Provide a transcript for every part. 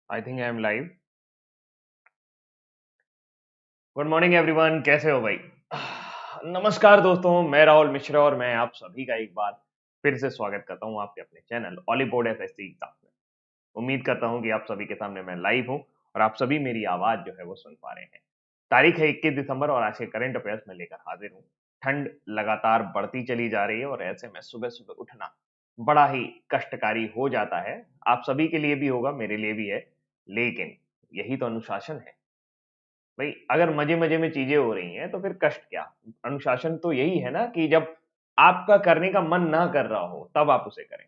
I think I am live. Good morning everyone, कैसे हो भाई? नमस्कार दोस्तों, मैं राहुल मिश्रा और मैं आप सभी का एक बार फिर से स्वागत करता हूं आपके अपने चैनल ऑलीवुड एफएससी एग्जाम में। उम्मीद करता हूं कि आप सभी के सामने मैं लाइव हूं और आप सभी मेरी आवाज जो है वो सुन पा रहे हैं। तारीख है 21 दिसंबर और आज के करंट अफेयर्स में लेकर हाजिर हूं। ठंड लगातार बढ़ती चली जा रही है और ऐसे में सुबह सुबह उठना बड़ा ही कष्टकारी हो जाता है। आप सभी के लिए भी होगा, मेरे लिए भी है, लेकिन यही तो अनुशासन है भाई। अगर मजे मजे में चीजें हो रही हैं तो फिर कष्ट क्या? अनुशासन तो यही है ना कि जब आपका करने का मन ना कर रहा हो तब आप उसे करें।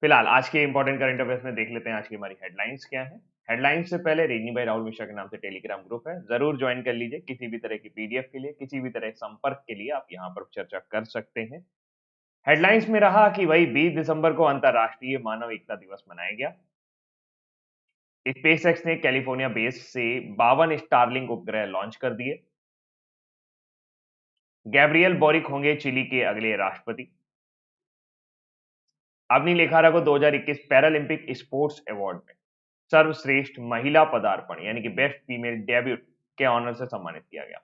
फिलहाल आज के इंपॉर्टेंट करंट अफेयर्स में देख लेते हैं आज की हमारी हेडलाइंस क्या है। हेडलाइंस से पहले रेनी भाई राहुल मिश्रा के नाम से टेलीग्राम ग्रुप है, जरूर ज्वाइन कर लीजिए। किसी भी तरह की पीडीएफ के लिए, किसी भी तरह के संपर्क के लिए आप यहाँ पर चर्चा कर सकते हैं। हेडलाइंस में रहा कि भाई 20 दिसंबर को अंतरराष्ट्रीय मानव एकता दिवस मनाया गया। स्पेसएक्स ने कैलिफोर्निया बेस से 52 स्टारलिंक उपग्रह लॉन्च कर दिए। गैब्रियल बोरिक होंगे चिली के अगले राष्ट्रपति। अवनी लेखारा को 2021 पैरालंपिक स्पोर्ट्स अवार्ड में सर्वश्रेष्ठ महिला पदार्पण यानी कि बेस्ट फीमेल डेब्यूट के ऑनर से सम्मानित किया गया।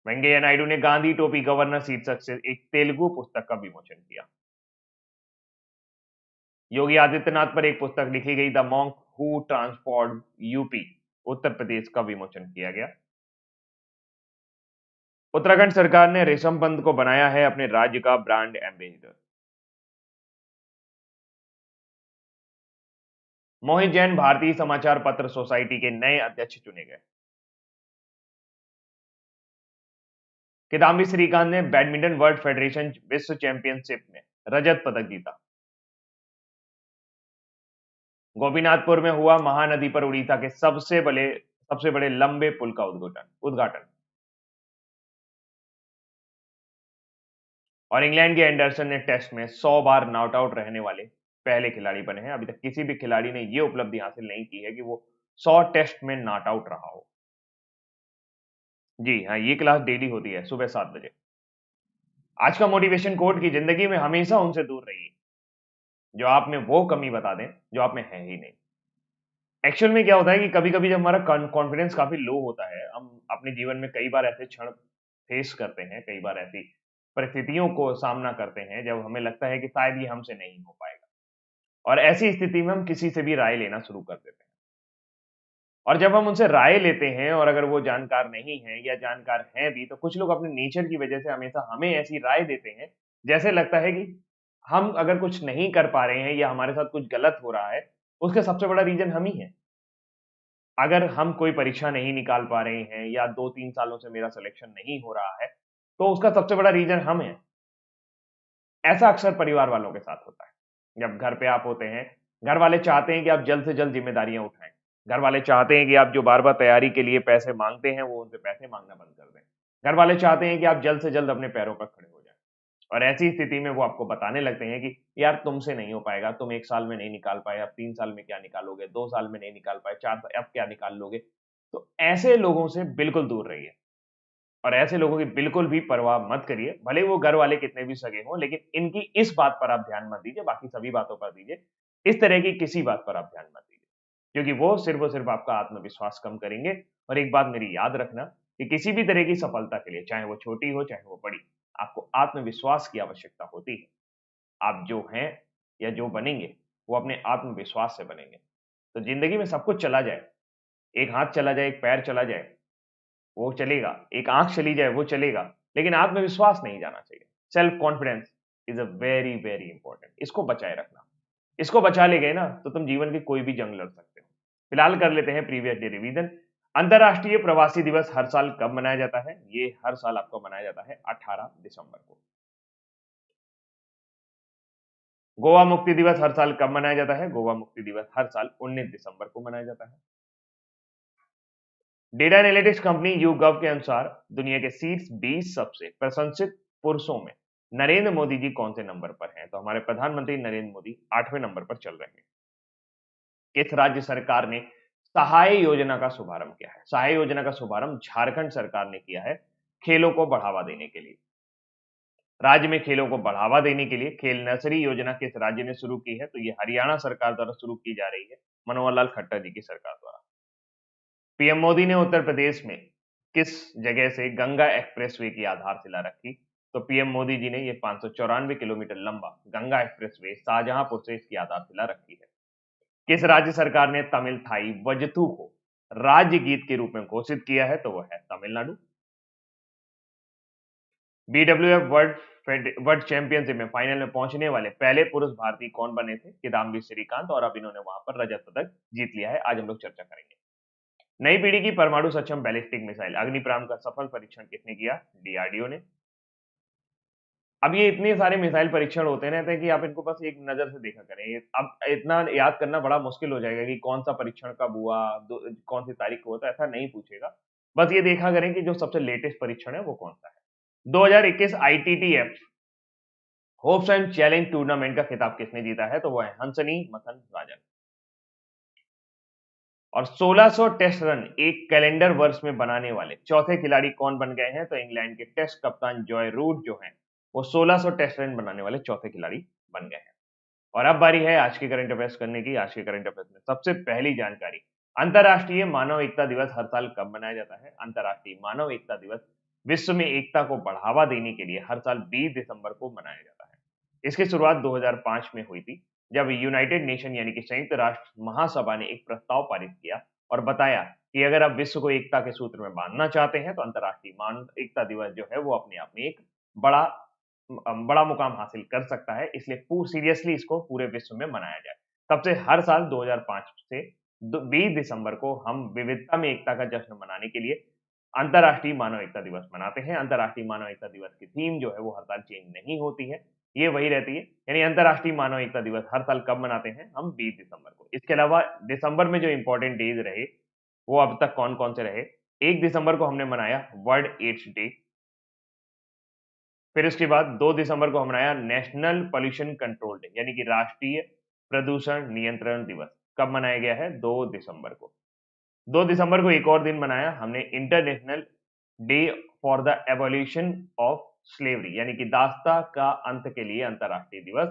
वेंकैया नायडू ने गांधी टोपी गवर्नर शीर्षक से एक तेलुगु पुस्तक का विमोचन किया। योगी आदित्यनाथ पर एक पुस्तक लिखी गई, the monk who transformed UP Uttar Pradesh, का विमोचन किया गया। उत्तराखंड सरकार ने ऋषभ पंत को बनाया है अपने राज्य का ब्रांड एम्बेसडर। मोहित जैन भारतीय समाचार पत्र सोसाइटी के नए अध्यक्ष चुने गए। किदाम्बी श्रीकांत ने बैडमिंटन वर्ल्ड फेडरेशन विश्व चैंपियनशिप में रजत पदक जीता। गोपीनाथपुर में हुआ महानदी पर उड़ीसा के सबसे बड़े लंबे पुल का उद्घाटन। और इंग्लैंड के एंडरसन ने टेस्ट में 100 बार नॉट आउट रहने वाले पहले खिलाड़ी बने हैं। अभी तक किसी भी खिलाड़ी ने यह उपलब्धि हासिल नहीं की है कि वो 100 टेस्ट में नॉट आउट रहा हो। जी हाँ, ये क्लास डेली होती है सुबह 7 बजे। आज का मोटिवेशन कोट की जिंदगी में हमेशा उनसे दूर रहिए जो आप में वो कमी बता दें जो आप में है ही नहीं। एक्चुअल में क्या होता है कि कभी-कभी जब हमारा कॉन्फिडेंस काफी लो होता है, हम अपने जीवन में कई बार ऐसे क्षण फेस करते हैं, कई बार ऐसी परिस्थितियों को सामना करते हैं जब हमें लगता है कि शायद ये हमसे नहीं हो पाएगा। और ऐसी स्थिति में हम किसी से भी राय लेना शुरू कर देते हैं। और जब हम उनसे राय लेते हैं और अगर वो जानकार नहीं है या जानकार हैं भी, तो कुछ लोग अपने नेचर की वजह से हमेशा हमें ऐसी राय देते हैं, जैसे लगता है कि हम अगर कुछ नहीं कर पा रहे हैं या हमारे साथ कुछ गलत हो रहा है, उसका सबसे बड़ा रीजन हम ही हैं। अगर हम कोई परीक्षा नहीं निकाल पा रहे हैं या 2-3 सालों से मेरा सिलेक्शन नहीं हो रहा है, तो उसका सबसे बड़ा रीज़न हम हैं। ऐसा अक्सर परिवार वालों के साथ होता है। जब घर पे आप होते हैं, घर वाले चाहते हैं कि आप जल्द से जल्द ज़िम्मेदारियाँ उठाएँ। घर वाले चाहते हैं कि आप जो बार-बार तैयारी के लिए पैसे माँगते हैं, वो उनसे पैसे माँगना बंद कर दें। घर वाले चाहते हैं कि आप जल्द से जल्द अपने पैरों पर खड़े हो जाएँ। और ऐसी स्थिति में वो आपको बताने लगते हैं कि यार तुमसे नहीं हो पाएगा, तुम 1 साल में नहीं निकाल पाए, अब 3 साल में क्या निकालोगे, 2 साल में नहीं निकाल पाए, 4 अब क्या निकाल लोगे? तो ऐसे लोगों से बिल्कुल दूर रहिए और ऐसे लोगों की बिल्कुल भी परवाह मत करिए। भले ही वो घर वाले कितने भी सगे हों, लेकिन इनकी इस बात पर आप ध्यान मत दीजिए, बाकी सभी बातों पर दीजिए। इस तरह की किसी बात पर आप ध्यान मत दीजिए, क्योंकि वो सिर्फ़ और सिर्फ़ आपका आत्मविश्वास कम करेंगे। और एक बात मेरी याद रखना कि किसी भी तरह की सफलता के लिए, चाहे वो छोटी हो, चाहे वो बड़ी, आपको आत्मविश्वास की आवश्यकता होती है। आप जो हैं या जो बनेंगे, वो अपने आत्मविश्वास से बनेंगे। तो ज़िंदगी में सब कुछ चला जाए, एक हाथ चला जाए, एक पैर चला जाए, वो चलेगा, एक आँख चली जाए, वो चलेगा, लेकिन आत्मविश्वास नहीं जाना चाहिए। Self confidence is a very, very important. इसको बचाए रखना। इसको बचा ले गए ना, तो तुम जीवन की कोई भी जंग लड़ सकते हो। फिलहाल कर लेते हैं प्रीवियस डे रिवीजन। अंतर्राष्ट्रीय प्रवासी दिवस हर साल कब मनाया जाता है? ये हर साल आपको मनाया जाता है 18 दिसंबर को। गोवा मुक्ति दिवस हर साल कब मनाया जाता है? गोवा मुक्ति दिवस हर साल 19 दिसंबर को मनाया जाता है। डेटा एनालिटिक्स कंपनी YouGov के अनुसार दुनिया के शीर्ष 20 सबसे प्रशंसित पुरुषों में नरेंद्र मोदी जी कौन से नंबर पर हैं? तो हमारे प्रधानमंत्री नरेंद्र मोदी 8वें नंबर पर चल रहे हैं। किस राज्य सरकार ने सहाय योजना का शुभारंभ किया है? सहाय योजना का शुभारंभ झारखंड सरकार ने किया है, खेलों को बढ़ावा देने के लिए। राज्य में खेलों को बढ़ावा देने के लिए खेल नर्सरी योजना किस राज्य ने शुरू की है? तो ये हरियाणा सरकार द्वारा शुरू की जा रही है, मनोहर लाल खट्टर जी की सरकार द्वारा। पीएम मोदी ने उत्तर प्रदेश में किस जगह से गंगा एक्सप्रेसवे की आधारशिला रखी? तो पीएम मोदी जी ने ये 594 किलोमीटर लंबा गंगा एक्सप्रेसवे शाहजहांपुर से इसकी आधारशिला रखी है। किस राज्य सरकार ने तमिल थाई वजतू को राज्य गीत के रूप में घोषित किया है? तो वह है तमिलनाडु। बीडब्ल्यूएफ वर्ल्ड चैंपियनशिप में फाइनल में पहुंचने वाले पहले पुरुष भारतीय कौन बने थे? किदाम्बी श्रीकांत, और अब इन्होंने वहां पर रजत पदक जीत लिया है। आज हम लोग चर्चा करेंगे। नई पीढ़ी की परमाणु सक्षम बैलिस्टिक मिसाइल अग्निप्राम का सफल परीक्षण किसने किया? डीआरडीओ ने। अब ये इतने सारे मिसाइल परीक्षण होते रहते हैं कि आप इनको बस एक नजर से देखा करें। अब इतना याद करना बड़ा मुश्किल हो जाएगा कि कौन सा परीक्षण कब हुआ, कौन सी तारीख को हुआ, तो ऐसा नहीं पूछेगा। बस ये देखा करें कि जो सबसे लेटेस्ट परीक्षण है वो कौन सा है। 2021 ITTF hopes and challenge tournament का खिताब किसने जीता है? तो वो है हंसनी मथन राजन। और 1600 टेस्ट रन एक कैलेंडर वर्ष में बनाने वाले चौथे खिलाड़ी कौन बन गए हैं? तो इंग्लैंड के टेस्ट कप्तान जॉय रूट जो हैं वो 1600 टेस्ट रन बनाने वाले चौथे खिलाड़ी बन गए हैं। और अब बारी है आज के करंट अफेयर्स करने की। आज के करंट अफेयर्स में सबसे पहली जानकारी, अंतर्राष्ट्रीय मानव एकता दिवस हर साल कब मनाया जाता है? अंतर्राष्ट्रीय मानव एकता दिवस विश्व में एकता को बढ़ावा देने के लिए हर साल 20 दिसंबर को मनाया जाता है। इसकी शुरुआत 2005 में हुई थी, जब यूनाइटेड नेशन यानी कि संयुक्त राष्ट्र महासभा ने एक प्रस्ताव पारित किया और बताया कि अगर आप विश्व को एकता के सूत्र में बांधना चाहते हैं तो अंतर्राष्ट्रीय मानव एकता दिवस जो है वो अपने आप में एक बड़ा बड़ा मुकाम हासिल कर सकता है, इसलिए सीरियसली इसको पूरे विश्व में मनाया जाए। तब से हर साल 2005 से 20 दिसंबर को हम विविधता में एकता का जश्न मनाने के लिए अंतर्राष्ट्रीय मानव एकता दिवस मनाते हैं। अंतर्राष्ट्रीय मानव एकता दिवस की थीम जो है वो हर साल चेंज नहीं होती है, ये वही रहती है। यानी अंतर्राष्ट्रीय मानव एकता दिवस हर साल कब मनाते हैं? हम 20 दिसंबर को। इसके अलावा दिसंबर में जो इंपॉर्टेंट डेज रहे वो अब तक कौन कौन से रहे? 1 दिसंबर को हमने मनाया वर्ल्ड एड्स डे। फिर उसके बाद 2 दिसंबर को हम मनाया नेशनल पोल्यूशन कंट्रोल डे, यानी कि राष्ट्रीय प्रदूषण नियंत्रण दिवस। कब मनाया गया है? 2 दिसंबर को। 2 दिसंबर को एक और दिन मनाया हमने international day for the abolition of slavery, यानी कि दासता का अंत के लिए अंतर्राष्ट्रीय दिवस।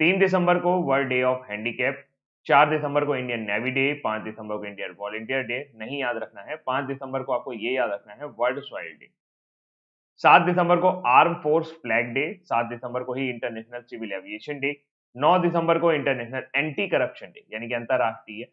3 दिसंबर को वर्ल्ड डे ऑफ हैंडीकैप। 4 दिसंबर को इंडियन नेवी डे। 5 दिसंबर को इंडियन वॉलंटियर डे। नहीं याद रखना है, 5 दिसंबर को आपको ये याद रखना है वर्ल्ड सॉइल डे। 7 दिसंबर को आर्म फोर्स फ्लैग डे। 7 दिसंबर को ही इंटरनेशनल सिविल एविएशन डे। 9 दिसंबर को इंटरनेशनल एंटी करप्शन डे, यानी कि अंतर्राष्ट्रीय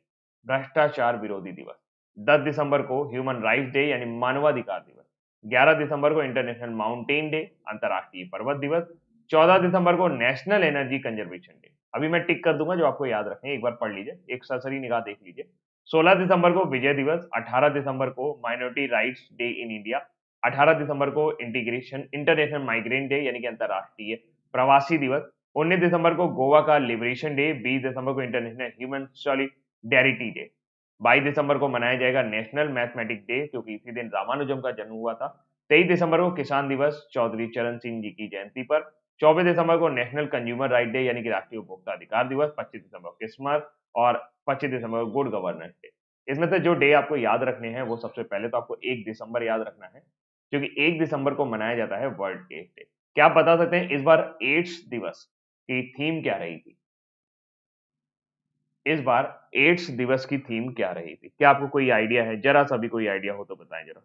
भ्रष्टाचार विरोधी दिवस। 10 दिसंबर को ह्यूमन राइट्स डे, यानी मानवाधिकार दिवस। 11 दिसंबर को इंटरनेशनल माउंटेन डे, अंतर्राष्ट्रीय पर्वत दिवस। 14 दिसंबर को नेशनल एनर्जी कंजर्वेशन डे। अभी मैं टिक कर दूंगा जो आपको याद रखना है, एक बार पढ़ लीजिए, एक सरसरी निगाह देख लीजिए। 16 दिसंबर को विजय दिवस। 18 दिसंबर को minority rights day in India. 18 दिसंबर को इंटरनेशनल माइग्रेंट डे, यानी कि अंतर्राष्ट्रीय प्रवासी दिवस। 19 दिसंबर को गोवा का लिबरेशन डे। 20 दिसंबर को इंटरनेशनल ह्यूमन सॉलिडेरिटी डे। 22 दिसंबर को मनाया जाएगा नेशनल मैथमेटिक्स डे, क्योंकि इसी दिन रामानुजम का जन्म हुआ था। 23 दिसंबर को किसान दिवस, चौधरी चरण सिंह जी की जयंती पर। 24 दिसंबर को नेशनल कंज्यूमर राइट डे, यानी कि राष्ट्रीय उपभोक्ता अधिकार दिवस। 25 दिसंबर को क्रिसमस और 25 दिसंबर को गुड गवर्नेंस डे। इसमें से जो डे आपको याद रखने हैं वो सबसे पहले तो आपको 1 दिसंबर याद रखना है, क्योंकि 1 दिसंबर को मनाया जाता है वर्ल्ड एड्स डे। क्या आप बता सकते हैं इस बार एड्स दिवस की थीम क्या रही थी? इस बार एड्स दिवस की थीम क्या रही थी? क्या आपको कोई आइडिया है? जरा सा भी कोई आइडिया हो तो बताएं जरा।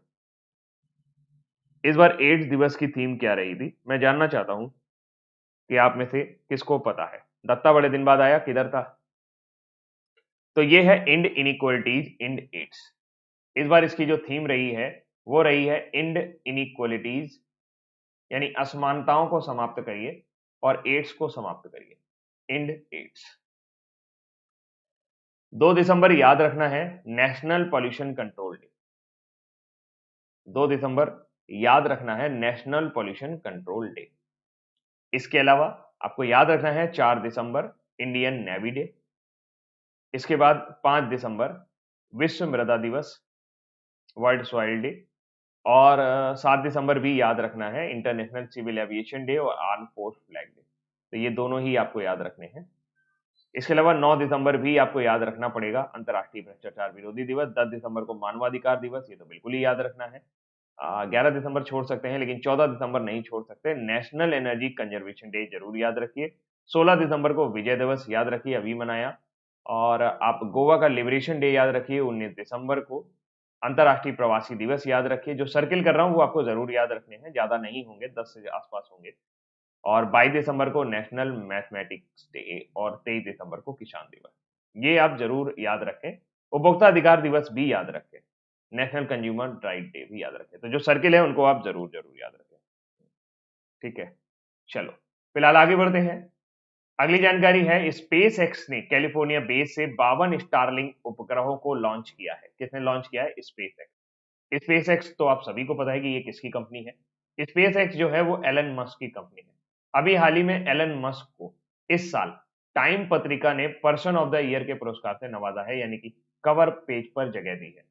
इस बार एड्स दिवस की थीम क्या रही थी? मैं जानना चाहता हूं कि आप में से किसको पता है। दत्ता बड़े दिन बाद आया, किधर था? तो ये है इंड इनइक्वालिटीज इंड एड्स। इस बार इसकी जो थीम रही है वो रही है इंड इनइक्वालिटीज, यानी असमानताओं को समाप्त करिए और एड्स को समाप्त करिए। End ads. 2 दिसंबर याद रखना है नेशनल पॉल्यूशन कंट्रोल डे। 2 दिसंबर याद रखना है नेशनल पॉल्यूशन कंट्रोल डे। इसके अलावा आपको याद रखना है 4 दिसंबर इंडियन नेवी डे। इसके बाद 5 दिसंबर विश्व मृदा दिवस, वर्ल्ड सॉइल डे। और 7 दिसंबर भी याद रखना है इंटरनेशनल सिविल एविएशन डे और आर्म फोर्स फ्लैग डे। तो ये दोनों ही आपको याद रखने हैं। इसके अलावा 9 दिसंबर भी आपको याद रखना पड़ेगा अंतर्राष्ट्रीय भ्रष्टाचार विरोधी दिवस। 10 दिसंबर को मानवाधिकार दिवस, ये तो बिल्कुल ही याद रखना है। 11 दिसंबर छोड़ सकते हैं लेकिन 14 दिसंबर नहीं छोड़ सकते। नेशनल एनर्जी कंजर्वेशन डे जरूर याद रखिए। 16 दिसंबर को विजय दिवस याद रखिए, अभी मनाया। और आप गोवा का लिबरेशन डे याद रखिए 19 दिसंबर को। अंतर्राष्ट्रीय प्रवासी दिवस याद रखिए। जो सर्किल कर रहा हूँ वो आपको जरूर याद रखने हैं, ज्यादा नहीं होंगे, 10 से आसपास होंगे। और 22 दिसंबर को नेशनल मैथमेटिक्स डे और 23 दिसंबर को किसान दिवस, ये आप जरूर याद रखें। उपभोक्ता अधिकार दिवस भी याद रखें। नेशनल कंज्यूमर राइट डे भी याद रखें। तो जो सर्किल है उनको आप जरूर जरूर याद रखें। ठीक है, चलो फिलहाल आगे बढ़ते हैं। अगली जानकारी है, स्पेस एक्स ने कैलिफोर्निया बेस से 52 स्टारलिंक उपग्रहों को लॉन्च किया है। किसने लॉन्च किया है? Space x. स्पेस एक्स तो आप सभी को पता है कि ये किसकी कंपनी है। स्पेस एक्स जो है वो एलन मस्क की कंपनी है। अभी हाल ही में एलन मस्क को इस साल टाइम पत्रिका ने पर्सन ऑफ द ईयर के पुरस्कार से नवाजा है, यानी कि कवर पेज पर जगह दी है।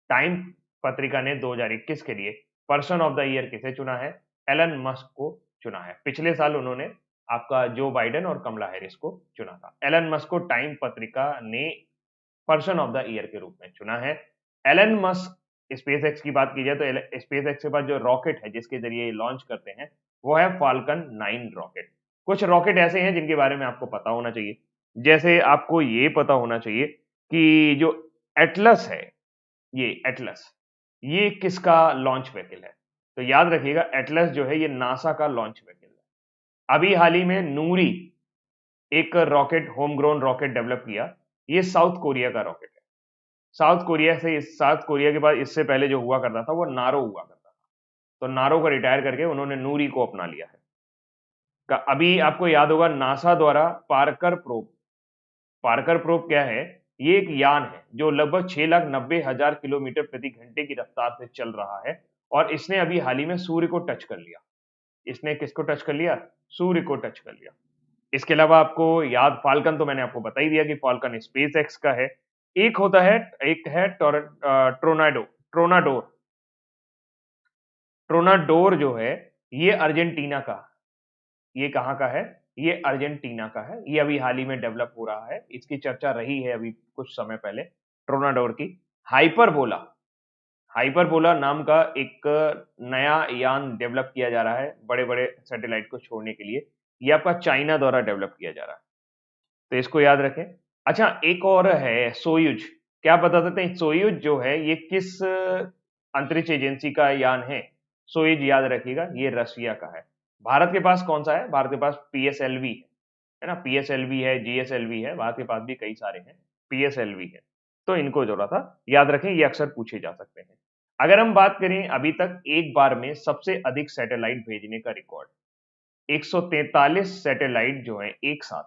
टाइम पत्रिका ने 2021 के लिए पर्सन ऑफ द ईयर किसे चुना है? एलन मस्क को चुना है। पिछले साल उन्होंने आपका जो बाइडेन और कमला हैरिस को चुना था। एलन मस्क को टाइम पत्रिका ने पर्सन ऑफ द ईयर के रूप में चुना है। एलन मस्क, स्पेसएक्स की बात की जाए तो स्पेसएक्स के पास जो रॉकेट है जिसके जरिए ये लॉन्च करते हैं वो है फाल्कन 9 रॉकेट। कुछ रॉकेट ऐसे हैं जिनके बारे में आपको पता होना चाहिए। जैसे आपको ये पता होना चाहिए कि जो एटलस है, ये एटलस, ये किसका लॉन्च व्हीकल है? तो याद रखिएगा, एटलस जो है ये नासा का लॉन्च व्हीकल है। अभी हाल ही में नूरी एक rocket, home grown rocket develop किया। ये साउथ कोरिया का रॉकेट है। साउथ कोरिया के बाद इससे पहले जो हुआ करता था वो नारो हुआ करता था। तो नारो को रिटायर करके उन्होंने नूरी को अपना लिया है। अभी आपको याद होगा नासा द्वारा पार्कर प्रोब क्या है? ये एक यान है जो लगभग 6,90,000 किलोमीटर प्रति घंटे की रफ्तार से चल रहा है और इसने अभी हाल ही में सूर्य को टच कर लिया। इसने किसको टच कर लिया? सूर्य को टच कर लिया। इसके अलावा आपको याद, फाल्कन तो मैंने आपको बता ही दिया कि फाल्कन स्पेस एक्स का है। एक है ट्रोनाडोर। ट्रोनाडोर जो है ये अर्जेंटीना का, ये कहाँ का है? ये अर्जेंटीना का है। ये अभी हाल ही में डेवलप हो रहा है। इसकी चर्चा रही है अभी कुछ समय पहले, ट्रोनाडोर की। हाइपरबोला हाइपरबोला नाम का एक नया यान डेवलप किया जा रहा है बड़े-बड़े सैटेलाइट को छोड़ने के लिए। ये आपका चाइना द्वारा डेवलप किया जा रहा है। तो इसको याद रखें। अच्छा, एक और है सोयूज। क्या बता सकते हैं सोयूज जो है ये किस अंतरिक्ष एजेंसी का यान है? सोयूज याद रखिएगा, ये रशिया का है। भारत के पास कौन सा है? भारत के पास पीएसएलवी है ना? पीएसएलवी है, जीएसएलवी है, भारत के पास भी कई सारे हैं, पीएसएलवी है। तो इनको जोड़ा था, याद रखें, ये अक्सर पूछे जा सकते हैं। अगर हम बात करें अभी तक एक बार में सबसे अधिक सैटेलाइट भेजने का रिकॉर्ड, 143 सैटेलाइट जो है एक साथ,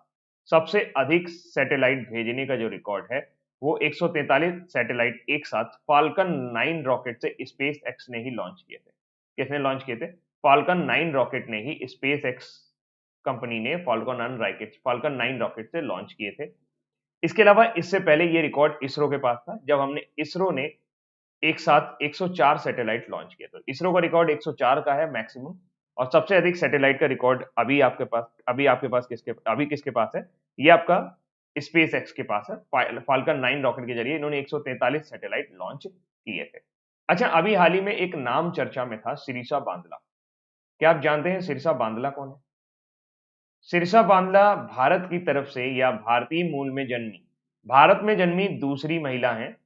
सबसे अधिक सैटेलाइट भेजने का जो रिकॉर्ड है वो 143 सैटेलाइट एक साथ फाल्कन 9 रॉकेट से स्पेस एक्स ने ही लॉन्च किए थे। किसने लॉन्च किए थे? फाल्कन 9 रॉकेट ने ही, स्पेस एक्स कंपनी ने फाल्कन 9 रॉकेट से लॉन्च किए थे। इसके अलावा इससे पहले ये रिकॉर्ड इसरो के पास था, जब इसरो ने एक साथ 104 सैटेलाइट लॉन्च किए। तो इसरो का रिकॉर्ड 104 का है मैक्सिमम। और सबसे अधिक सैटेलाइट का रिकॉर्ड अभी किसके पास है? ये आपका स्पेस एक्स के पास है। फाल्कन 9 रॉकेट के जरिए इन्होंने 143 सैटेलाइट लॉन्च किए थे। अच्छा, अभी हाल ही में एक नाम चर्चा में था, सिरिसा बांदला। क्या आप जानते हैं सिरसा बांदला कौन है? सिरसा बांदला भारत की तरफ से या भारतीय मूल में जन्मी, भारत में जन्मी दूसरी महिला है,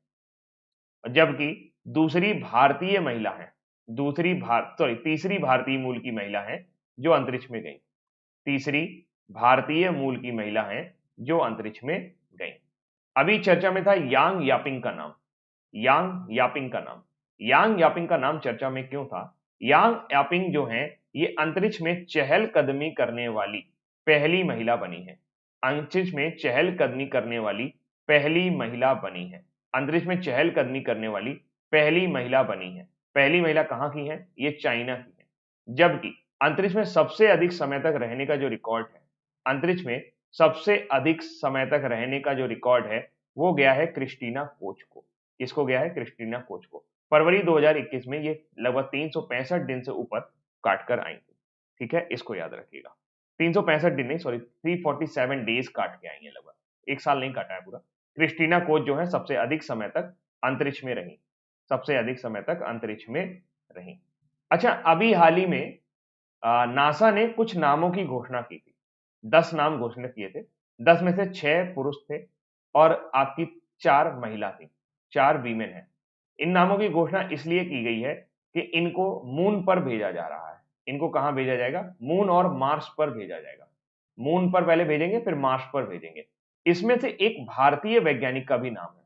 जबकि दूसरी भारतीय महिला है, तीसरी भारतीय मूल की महिला है जो अंतरिक्ष में गई। तीसरी भारतीय मूल की महिला है जो अंतरिक्ष में गई। अभी चर्चा में था यांग यापिंग का नाम। यांग यापिंग का नाम चर्चा में क्यों था? यांग यापिंग जो है ये अंतरिक्ष में चहलकदमी करने वाली पहली महिला बनी है। अंतरिक्ष में चहलकदमी करने वाली पहली महिला बनी है। अंतरिक्ष में चहलकदमी करने वाली पहली महिला बनी है। पहली महिला कहाँ की है? ये चाइना की है। जबकि अंतरिक्ष में सबसे अधिक समय तक रहने का जो रिकॉर्ड है, अंतरिक्ष में सबसे अधिक समय तक रहने का जो रिकॉर्ड है वो गया है क्रिस्टीना कोच को। किसको गया है? क्रिस्टीना कोच को। फरवरी 2021 में ये लगभग 365 दिन से ऊपर काट कर आई थी। ठीक है, इसको याद रखिएगा। 365 दिन नहीं, सॉरी, 347 डेज काट के आई है लगभग, एक साल नहीं काटा है पूरा। क्रिस्टीना कोच जो है सबसे अधिक समय तक अंतरिक्ष में रही, सबसे अधिक समय तक अंतरिक्ष में रही। अच्छा, अभी हाल ही में नासा ने कुछ नामों की घोषणा की थी। 10 नाम घोषणा किए थे। 10 में से 6 पुरुष थे और आपकी 4 महिला थी, 4 वीमेन हैं। इन नामों की घोषणा इसलिए की गई है कि इनको मून पर भेजा जा रहा है। इनको कहाँ भेजा जाएगा? मून और मार्स पर भेजा जाएगा। मून पर पहले भेजेंगे, फिर मार्स पर भेजेंगे। इसमें से एक भारतीय वैज्ञानिक का भी नाम है।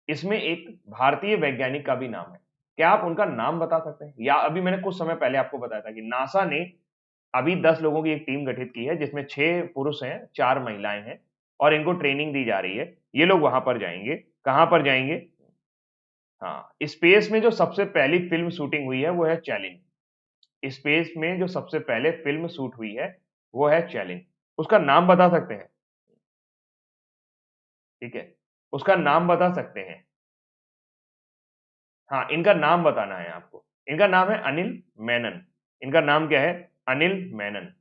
इसमें एक भारतीय वैज्ञानिक का भी नाम है। क्या आप उनका नाम बता सकते हैं? या अभी मैंने कुछ समय पहले आपको बताया था कि नासा ने अभी 10 लोगों की एक टीम गठित की है जिसमें 6 पुरुष हैं, 4 महिलाएं हैं और इनको ट्रेनिंग दी जा रही है। ये लोग वहां पर जाएंगे। कहां पर जाएंगे? हाँ, स्पेस में जो सबसे पहली फिल्म शूटिंग हुई है वो है चैलेंज। स्पेस में जो सबसे पहले फिल्म शूट हुई है वो है चैलेंज। उसका नाम बता सकते हैं? ठीक है, उसका नाम बता सकते हैं? हाँ, इनका नाम बताना है आपको। इनका नाम है अनिल मेनन। इनका नाम क्या है? अनिल मेनन।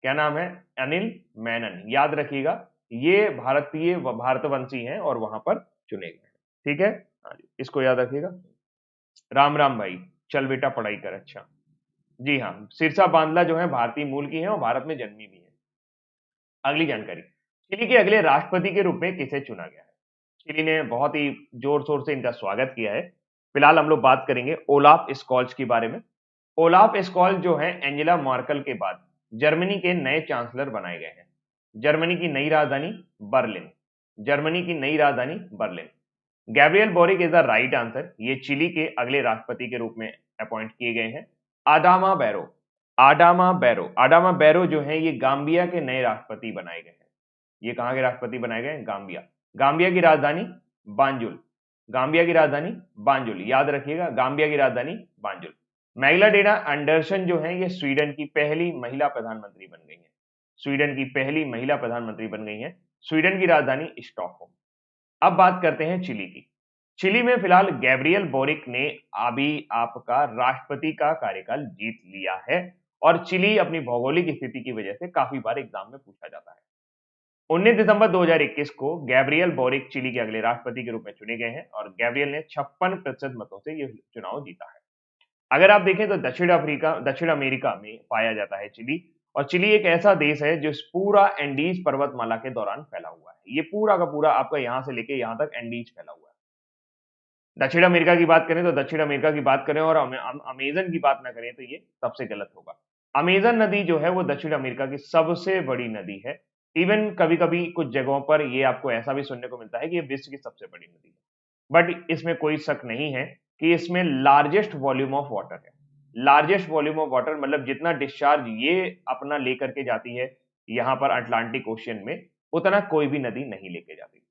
क्या नाम है? अनिल मेनन। याद रखिएगा, ये भारतवंशी हैं और वहां पर चुने गए हैं। ठीक है? हाँ जी, इसको याद रखिएगा। राम राम भाई, चल बेटा पढ़ाई कर। अच्छा, जी हाँ, सिरसा बांदला जो है भारतीय मूल की है और भारत में जन्मी भी है। अगली जानकारी, चिली के अगले राष्ट्रपति के रूप में किसे चुना गया है? चिली ने बहुत ही जोर शोर से इनका स्वागत किया है। फिलहाल हम लोग बात करेंगे ओलाफ स्कॉल्स के बारे में। ओलाफ स्कॉल्स जो है एंजेला मार्कल के बाद जर्मनी के नए चांसलर बनाए गए हैं। जर्मनी की नई राजधानी बर्लिन। जर्मनी की नई राजधानी Berlin. Gabriel boric is the right answer. ये चिली के अगले राष्ट्रपति के रूप में अपॉइंट किए गए हैं। आडामा बैरो। आडामा बैरो जो है ये गाम्बिया के नए राष्ट्रपति बनाए गए हैं। ये कहां के राष्ट्रपति बनाए गए? गाम्बिया। गाम्बिया की राजधानी बांजुल। गाम्बिया की राजधानी बांजुल, याद रखिएगा, गाम्बिया की राजधानी बांजुल। मैगलाडेना एंडरसन जो है ये स्वीडन की पहली महिला प्रधानमंत्री बन गई है। स्वीडन की पहली महिला प्रधानमंत्री बन गई है। स्वीडन की राजधानी स्टॉकहोम। अब बात करते हैं चिली की। चिली में फिलहाल गैब्रियल बोरिक ने अभी आपका राष्ट्रपति का कार्यकाल जीत लिया है और चिली अपनी भौगोलिक स्थिति की वजह से काफी बार एग्जाम में पूछा जाता है। 19 दिसंबर 2021 को गैब्रियल बोरिक चिली के अगले राष्ट्रपति के रूप में चुने गए हैं और गैब्रियल ने 56% मतों से ये चुनाव जीता है। अगर आप देखें तो दक्षिण अमेरिका में पाया जाता है चिली। और चिली एक ऐसा देश है जो इस पूरा एंडीज पर्वतमाला के दौरान फैला हुआ है। ये पूरा का पूरा आपका यहां से लेके यहां तक एंडीज फैला हुआ है। दक्षिण अमेरिका की बात करें तो दक्षिण अमेरिका की बात करें और अमेजन की बात ना करें तो ये सबसे गलत होगा। अमेजन नदी जो है वो दक्षिण अमेरिका की सबसे बड़ी नदी है। इवन कभी कभी कुछ जगहों पर ये आपको ऐसा भी सुनने को मिलता है कि ये विश्व की सबसे बड़ी नदी है। बट इसमें कोई शक नहीं है कि इसमें लार्जेस्ट वॉल्यूम ऑफ वाटर है। लार्जेस्ट वॉल्यूम ऑफ वाटर मतलब जितना डिस्चार्ज ये अपना लेकर के जाती है यहाँ पर अटलांटिक ओशियन में, उतना कोई भी नदी नहीं लेके जाती।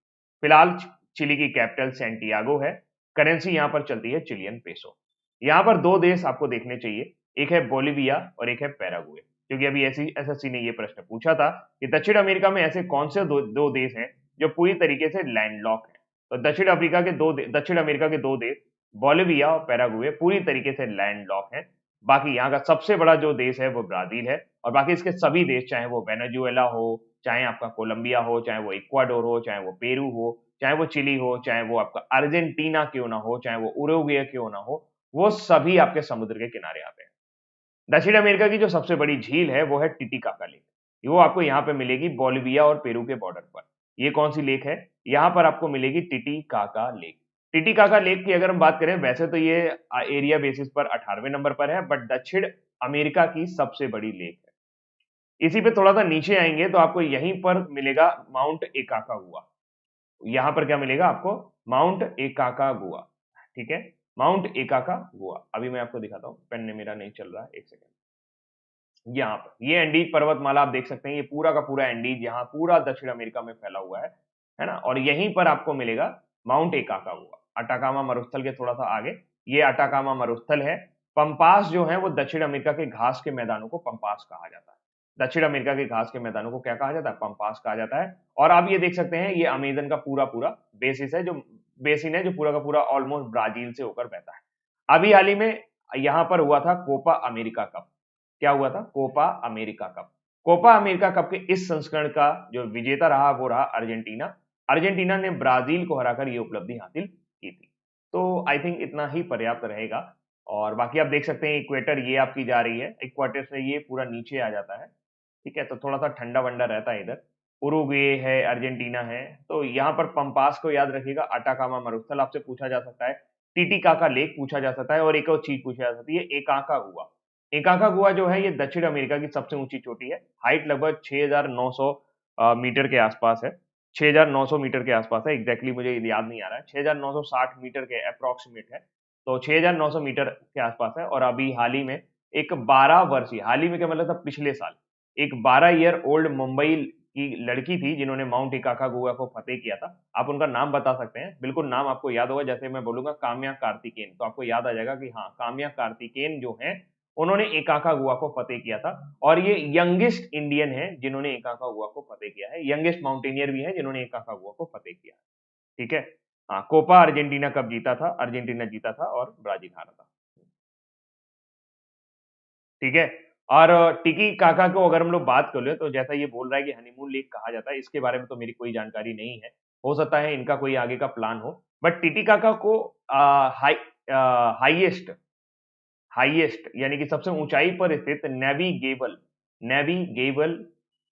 फिलहाल चिली की कैपिटल सैंटियागो है। करेंसी यहाँ पर चलती है चिलियन पेसो। यहाँ पर दो देश आपको देखने चाहिए, एक है बोलिविया और एक है पैराग्वे। क्योंकि अभी ऐसी एसएससी ने ये प्रश्न पूछा था कि दक्षिण अमेरिका में ऐसे कौन से दो देश हैं जो पूरी तरीके से लैंडलॉक हैं। तो दक्षिण अमेरिका के दो देश बोलिविया और पैराग्वे पूरी तरीके से लैंडलॉक हैं। बाकी यहाँ का सबसे बड़ा जो देश है वो ब्राजील है और बाकी इसके सभी देश, चाहे वो वेनेजुएला हो, चाहे आपका कोलंबिया हो, चाहे वो इक्वाडोर हो, चाहे वो पेरू हो, चाहे वो चिली हो, चाहे वो आपका अर्जेंटीना क्यों ना हो, चाहे वो उरुग्वे क्यों ना हो, वो सभी आपके समुद्र के किनारे आते हैं। दक्षिण अमेरिका की जो सबसे बड़ी झील है वो है टिटिकाका लेक। वो आपको यहाँ पे मिलेगी बोलिविया और पेरू के बॉर्डर पर। ये कौन सी लेक है? यहाँ पर आपको मिलेगी टिटिकाका लेक। टिटिकाका लेक की अगर हम बात करें, वैसे तो ये एरिया बेसिस पर 18वें नंबर पर है, बट दक्षिण अमेरिका की सबसे बड़ी लेक है। इसी पे थोड़ा सा नीचे आएंगे तो आपको यहीं पर मिलेगा माउंट एकाकागुआ। यहाँ पर क्या मिलेगा आपको? माउंट एकाकागुआ। ठीक है, माउंट एकाकागुआ। अभी मैं आपको दिखाता हूँ, पेन ने मेरा नहीं चल रहा है, एक सेकंड। यहाँ पर ये एंडीज पर्वतमाला आप देख सकते हैं, ये पूरा का पूरा एंडीज यहाँ पूरा दक्षिण अमेरिका में फैला हुआ है ना। और यहीं पर आपको मिलेगा माउंट एकाकागुआ, अटाकामा मरुस्थल के थोड़ा सा आगे। ये अटाकामा मरुस्थल है। पंपास जो है वो दक्षिण अमेरिका के घास के मैदानों को पंपास कहा जाता है। दक्षिण अमेरिका के घास के मैदानों को क्या कहा जाता है? पंपास कहा जाता है। और आप ये देख सकते हैं, ये अमेजन का पूरा पूरा बेसिन है जो पूरा का पूरा ऑलमोस्ट ब्राजील से होकर बहता है। अभी हाल ही में यहाँ पर हुआ था कोपा अमेरिका कप। क्या हुआ था? Copa America cup. Copa America cup के इस संस्करण का जो विजेता रहा वो रहा अर्जेंटीना। अर्जेंटीना ने ब्राजील को हराकर ये उपलब्धि हासिल की थी। तो आई थिंक इतना ही पर्याप्त रहेगा। और बाकी आप देख सकते हैं इक्वेटर ये आपकी जा रही है, इक्वेटर से ये पूरा नीचे आ जाता है, ठीक है? तो थोड़ा-सा ठंडा-वंडा रहता है इधर। उरुग्वे है, अर्जेंटीना है, तो यहाँ पर पंपास को याद रखिएगा, अटाकामा मरुस्थल आपसे पूछा जा सकता है, टिटिकाका लेक पूछा जा सकता है और एक और चीज़ पूछी जा सकती है, एकाकागुआ। एकाकागुआ जो है ये दक्षिण अमेरिका की सबसे ऊँची चोटी है, हाइट लगभग 6,900 मीटर के आसपास है, 6,900 मीटर के आसपास है, एग्ज़ैक्टली मुझे याद नहीं आ रहा है, 6,960 मीटर के एप्रॉक्सिमेट है, तो 6,900 मीटर के आसपास है और अभी हाल ही में एक 12 वर्षीय, हाल ही में क्या मतलब था पिछले साल, एक 12 ईयर ओल्ड मुंबई की लड़की थी जिन्होंने माउंट एकाकागुआ को फतेह किया था। आप उनका नाम बता सकते हैं, बिल्कुल नाम आपको याद होगा, जैसे मैं बोलूँगा काम्या कार्तिकेयन, तो आपको याद आ जाएगा कि हाँ, काम्या कार्तिकेयन जो हैं, उन्होंने एकाकागुआ को फतेह किया था और ये यंगेस्ट इंडियन है जिन्होंने एकाकागुआ को फतेह किया है, यंगेस्ट माउंटेनियर भी है जिन्होंने एकाकागुआ को फतेह किया है, ठीक है? हाँ, कोपा अर्जेंटीना कप जीता था, अर्जेंटीना जीता था और ब्राज़ील हारा था। ठीक है? और टिकी काका को अगर हम लोग बात कर ले तो जैसा ये बोल रहा है कि हनीमून लेक कहा जाता है, इसके बारे में तो मेरी कोई जानकारी नहीं है। हो सकता है इनका कोई आगे का प्लान हो, बट टिटिकाका को हाईएस्ट हाईएस्ट यानी कि सबसे ऊँचाई पर स्थित नेविगेबल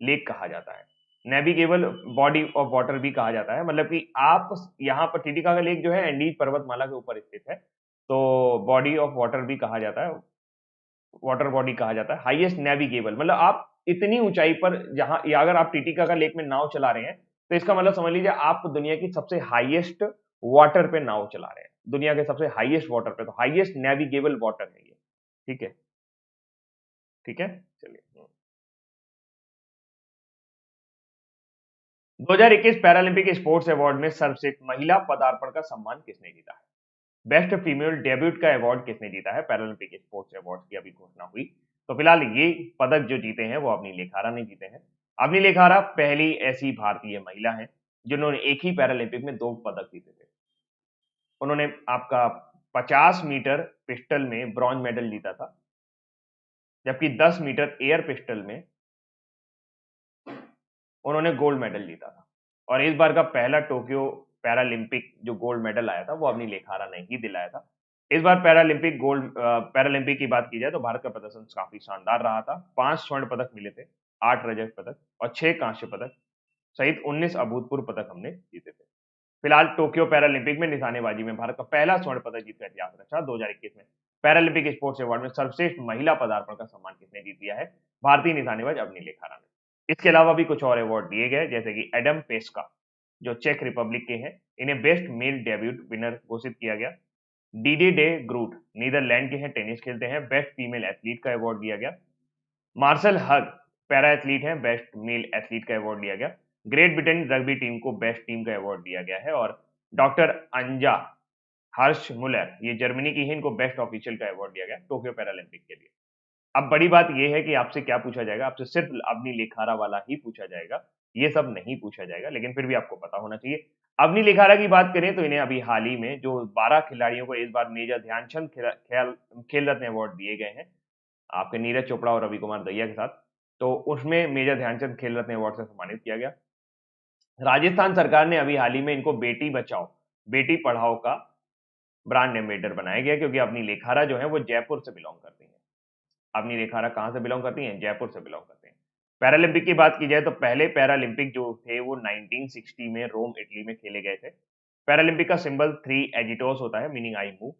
लेक कहा जाता है। नेविगेबल बॉडी ऑफ वाटर भी कहा जाता है, मतलब कि आप यहाँ पर टिटिकाका लेक जो है एंडीज पर्वतमाला के ऊपर स्थित है, तो बॉडी ऑफ वाटर भी कहा जाता है। वाटर बॉडी कहा जाता है, हाईएस्ट नेविगेबल मतलब आप इतनी ऊंचाई पर जहां या अगर आप टिटिकाका लेक में नाव चला रहे हैं तो इसका मतलब समझ लीजिए आप दुनिया की सबसे हाईएस्ट वाटर पे नाव चला रहे हैं, दुनिया के सबसे हाईएस्ट वाटर पे, तो हाईएस्ट नेविगेबल वाटर है ये। ठीक है, ठीक है, चलिए। 2021 पैरालंपिक स्पोर्ट्स अवार्ड में सर्वश्रेष्ठ महिला पदार्पण का सम्मान किसने जीता है? बेस्ट फीमेल डेब्यूट का अवार्ड किसने जीता है? पैरालंपिक स्पोर्ट्स अवार्ड की अभी घोषणा हुई, तो फिलहाल ये पदक जो जीते हैं वो अवनी लेखारा ने जीते हैं। अवनी लेखारा पहली ऐसी भारतीय महिला है जिन्होंने एक ही पैरालंपिक में 2 पदक जीते थे। उन्होंने आपका 50 मीटर पिस्टल में ब्रॉन्ज मेडल जीता था, जबकि 10 मीटर एयर पिस्टल में उन्होंने गोल्ड मेडल जीता था और इस बार का पहला टोक्यो पैरालंपिक जो गोल्ड मेडल आया था वो अवनी लेखारा ने ही दिलाया था। इस बार पैरालंपिक की बात की जाए तो भारत का प्रदर्शन काफी शानदार रहा था। 5 स्वर्ण पदक मिले थे, 8 रजत पदक और 6 कांस्य पदक सहित 19 अभूतपूर्व पदक हमने जीते थे। फिलहाल टोक्यो पैरालंपिक में निशानेबाजी में भारत का पहला स्वर्ण पदक जीतकर इतिहास रचा। 2021 में पैरालंपिक स्पोर्ट्स अवार्ड में सर्वश्रेष्ठ महिला पदार्पण का सम्मान किसने जीत लिया है? भारतीय निशानेबाज अवनी लेखारा ने। इसके अलावा भी कुछ और अवार्ड दिए गए, जैसे कि एडम पेस्का जो चेक रिपब्लिक के हैं, इन्हें बेस्ट मेल डेब्यूट विनर घोषित किया गया। डीडी डे ग्रूट नीदरलैंड के हैं, टेनिस खेलते हैं, बेस्ट फीमेल एथलीट का अवार्ड दिया गया। मार्शल हग पैरा एथलीट हैं, बेस्ट मेल एथलीट का अवार्ड दिया गया। ग्रेट ब्रिटेन रग्बी टीम को बेस्ट टीम का अवार्ड दिया गया है और डॉक्टर अंजा हर्ष मुलर ये जर्मनी की है, इनको बेस्ट ऑफिशियल का अवार्ड दिया गया टोक्यो पैरालंपिक के लिए। अब बड़ी बात यह है कि आपसे क्या पूछा जाएगा, आपसे सिर्फ अवनी लेखारा वाला ही पूछा जाएगा, ये सब नहीं पूछा जाएगा, लेकिन फिर भी आपको पता होना चाहिए। अवनी लेखारा की बात करें तो इन्हें अभी हाल ही में जो 12 खिलाड़ियों को इस बार मेजर ध्यानचंद खेल रत्न अवार्ड दिए गए हैं, आपके नीरज चोपड़ा और रवि कुमार दहिया के साथ, तो उसमें मेजर ध्यानचंद खेल रत्न अवार्ड से सम्मानित किया गया। राजस्थान सरकार ने अभी हाल ही में इनको बेटी बचाओ, बेटी पढ़ाओ का ब्रांड एम्बेसडर बनाया गया, क्योंकि अवनी लेखारा जो है वो जयपुर से बिलोंग करती हैं। अवनी रेखारा कहाँ से बिलोंग करती हैं? जयपुर से बिलोंग करते हैं। पैरालंपिक की बात की जाए तो पहले पैरालंपिक जो थे वो 1960 में रोम, इटली में खेले गए थे। पैरालंपिक का सिंबल 3 एजिटोस होता है, meaning I move.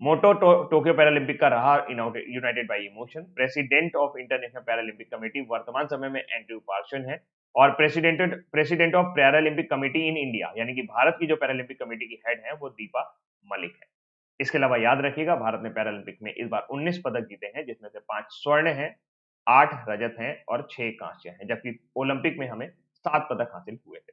Motto Tokyo Paralympic का रहा united by emotion. President of International Paralympic Committee वर्तमान समय में एंड्रयू पार्सन है और president of Paralympic Committee in India यानी कि भारत की जो पैरालंपिक कमेटी की हेड है वो दीपा मलिक है। इसके अलावा याद रखिएगा भारत ने पैरालंपिक में इस बार 19 पदक जीते हैं, जिसमें से 5 स्वर्ण हैं, 8 रजत हैं और 6 कांस्य हैं, जबकि ओलंपिक में हमें 7 पदक हासिल हुए थे।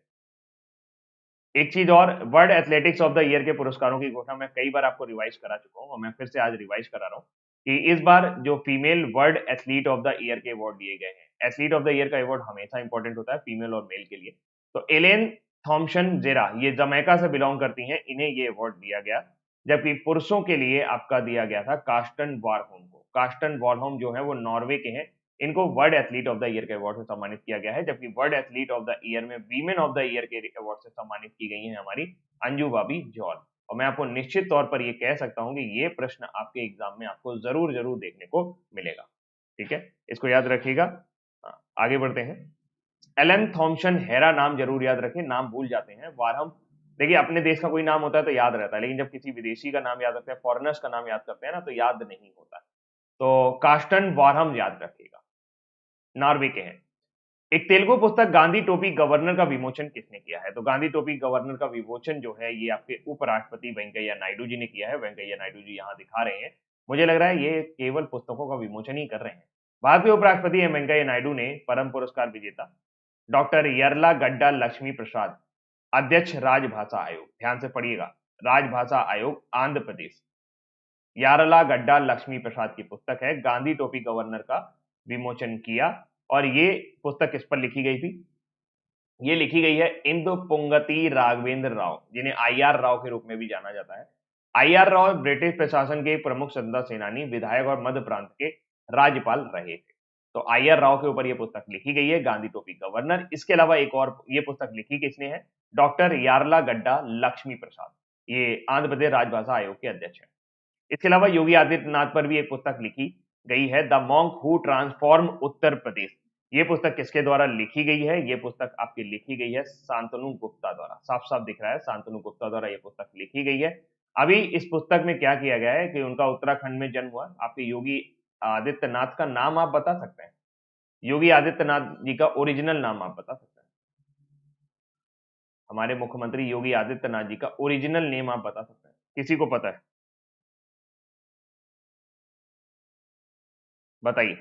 एक चीज और, world athletics of the year के पुरस्कारों की घोषणा मैं कई बार आपको रिवाइज करा चुका हूं और मैं फिर से आज रिवाइज करा रहा हूं कि इस बार जो female world athlete of the year के अवार्ड दिए गए हैं। एथलीट ऑफ द ईयर का अवार्ड हमेशा इंपॉर्टेंट होता है फीमेल और मेल के लिए, तो एलेन थॉम्सन जेरा ये जमैका से बिलोंग करती हैं, इन्हें ये अवार्ड दिया गया। जबकि पुरुषों के लिए आपका दिया गया था कास्टन वारहोम को। कास्टन वारहोम जो है वो नॉर्वे के हैं, इनको world athlete of the year के अवार्ड से सम्मानित किया गया है। जबकि world athlete of the year में वीमेन ऑफ द ईयर के अवार्ड से सम्मानित की गई हैं हमारी अंजू बाबी जॉर्ज। और मैं आपको निश्चित तौर पर ये कह सकता हूं कि ये प्रश्न आपके एग्जाम में आपको जरूर जरूर देखने को मिलेगा। ठीक है, इसको याद रखिएगा। आगे बढ़ते हैं। एलन थॉम्सन हेरा नाम जरूर याद रखें, नाम भूल जाते हैं। वारहम, देखिए अपने देश का कोई नाम होता है तो याद रहता है, लेकिन जब किसी विदेशी का नाम याद रखते हैं, फॉरेनर्स का नाम याद करते हैं ना, तो याद नहीं होता। तो कास्टन वारहम याद रखिएगा, नॉर्वे के हैं। एक तेलुगु पुस्तक गांधी टोपी गवर्नर का विमोचन किसने किया है? तो गांधी टोपी गवर्नर का विमोचन जो है ये आपके उपराष्ट्रपति वेंकैया नायडू जी ने किया है। वेंकैया नायडू जी यहाँ दिखा रहे हैं। मुझे लग रहा है ये केवल पुस्तकों का विमोचन ही कर रहे हैं। भारत के उपराष्ट्रपति एम वेंकैया नायडू ने परम पुरस्कार विजेता डॉक्टर यर्लागड्डा लक्ष्मी प्रसाद, अध्यक्ष राजभाषा आयोग, ध्यान से पढ़िएगा, राजभाषा आयोग आंध्र प्रदेश, यारलागड्डा लक्ष्मी प्रसाद की पुस्तक है गांधी टोपी गवर्नर का विमोचन किया। और ये पुस्तक किस पर लिखी गई थी? ये लिखी गई है इंदु पुंगती राघवेंद्र राव, जिन्हें आईआर राव के रूप में भी जाना जाता है। आईआर राव ब्रिटिश प्रशासन के प्रमुख स्वतंत्रता सेनानी, विधायक और मध्य प्रांत के राज्यपाल रहे थे। तो आईआर राव के ऊपर यह पुस्तक लिखी गई है, गांधी टोपी गवर्नर। इसके अलावा एक और ये पुस्तक लिखी किसने है? डॉक्टर यार्लागड्डा लक्ष्मी प्रसाद, ये आंध्र प्रदेश राजभाषा आयोग के अध्यक्ष है। इसके अलावा योगी आदित्यनाथ पर भी एक पुस्तक लिखी गई है, the monk who transform Uttar Pradesh. ये पुस्तक किसके द्वारा लिखी गई है? ये पुस्तक आपकी लिखी गई है शांतनु गुप्ता द्वारा। साफ साफ दिख रहा है, शांतनु गुप्ता द्वारा ये पुस्तक लिखी गई है। अभी इस पुस्तक में क्या किया गया है कि उनका उत्तराखंड में जन्म हुआ। आपके योगी आदित्यनाथ का नाम आप बता सकते हैं? योगी आदित्यनाथ जी का ओरिजिनल नाम आप बता सकते हैं? हमारे मुख्यमंत्री योगी आदित्यनाथ जी का ओरिजिनल नेम आप बता सकते हैं? किसी को पता है? बताइए।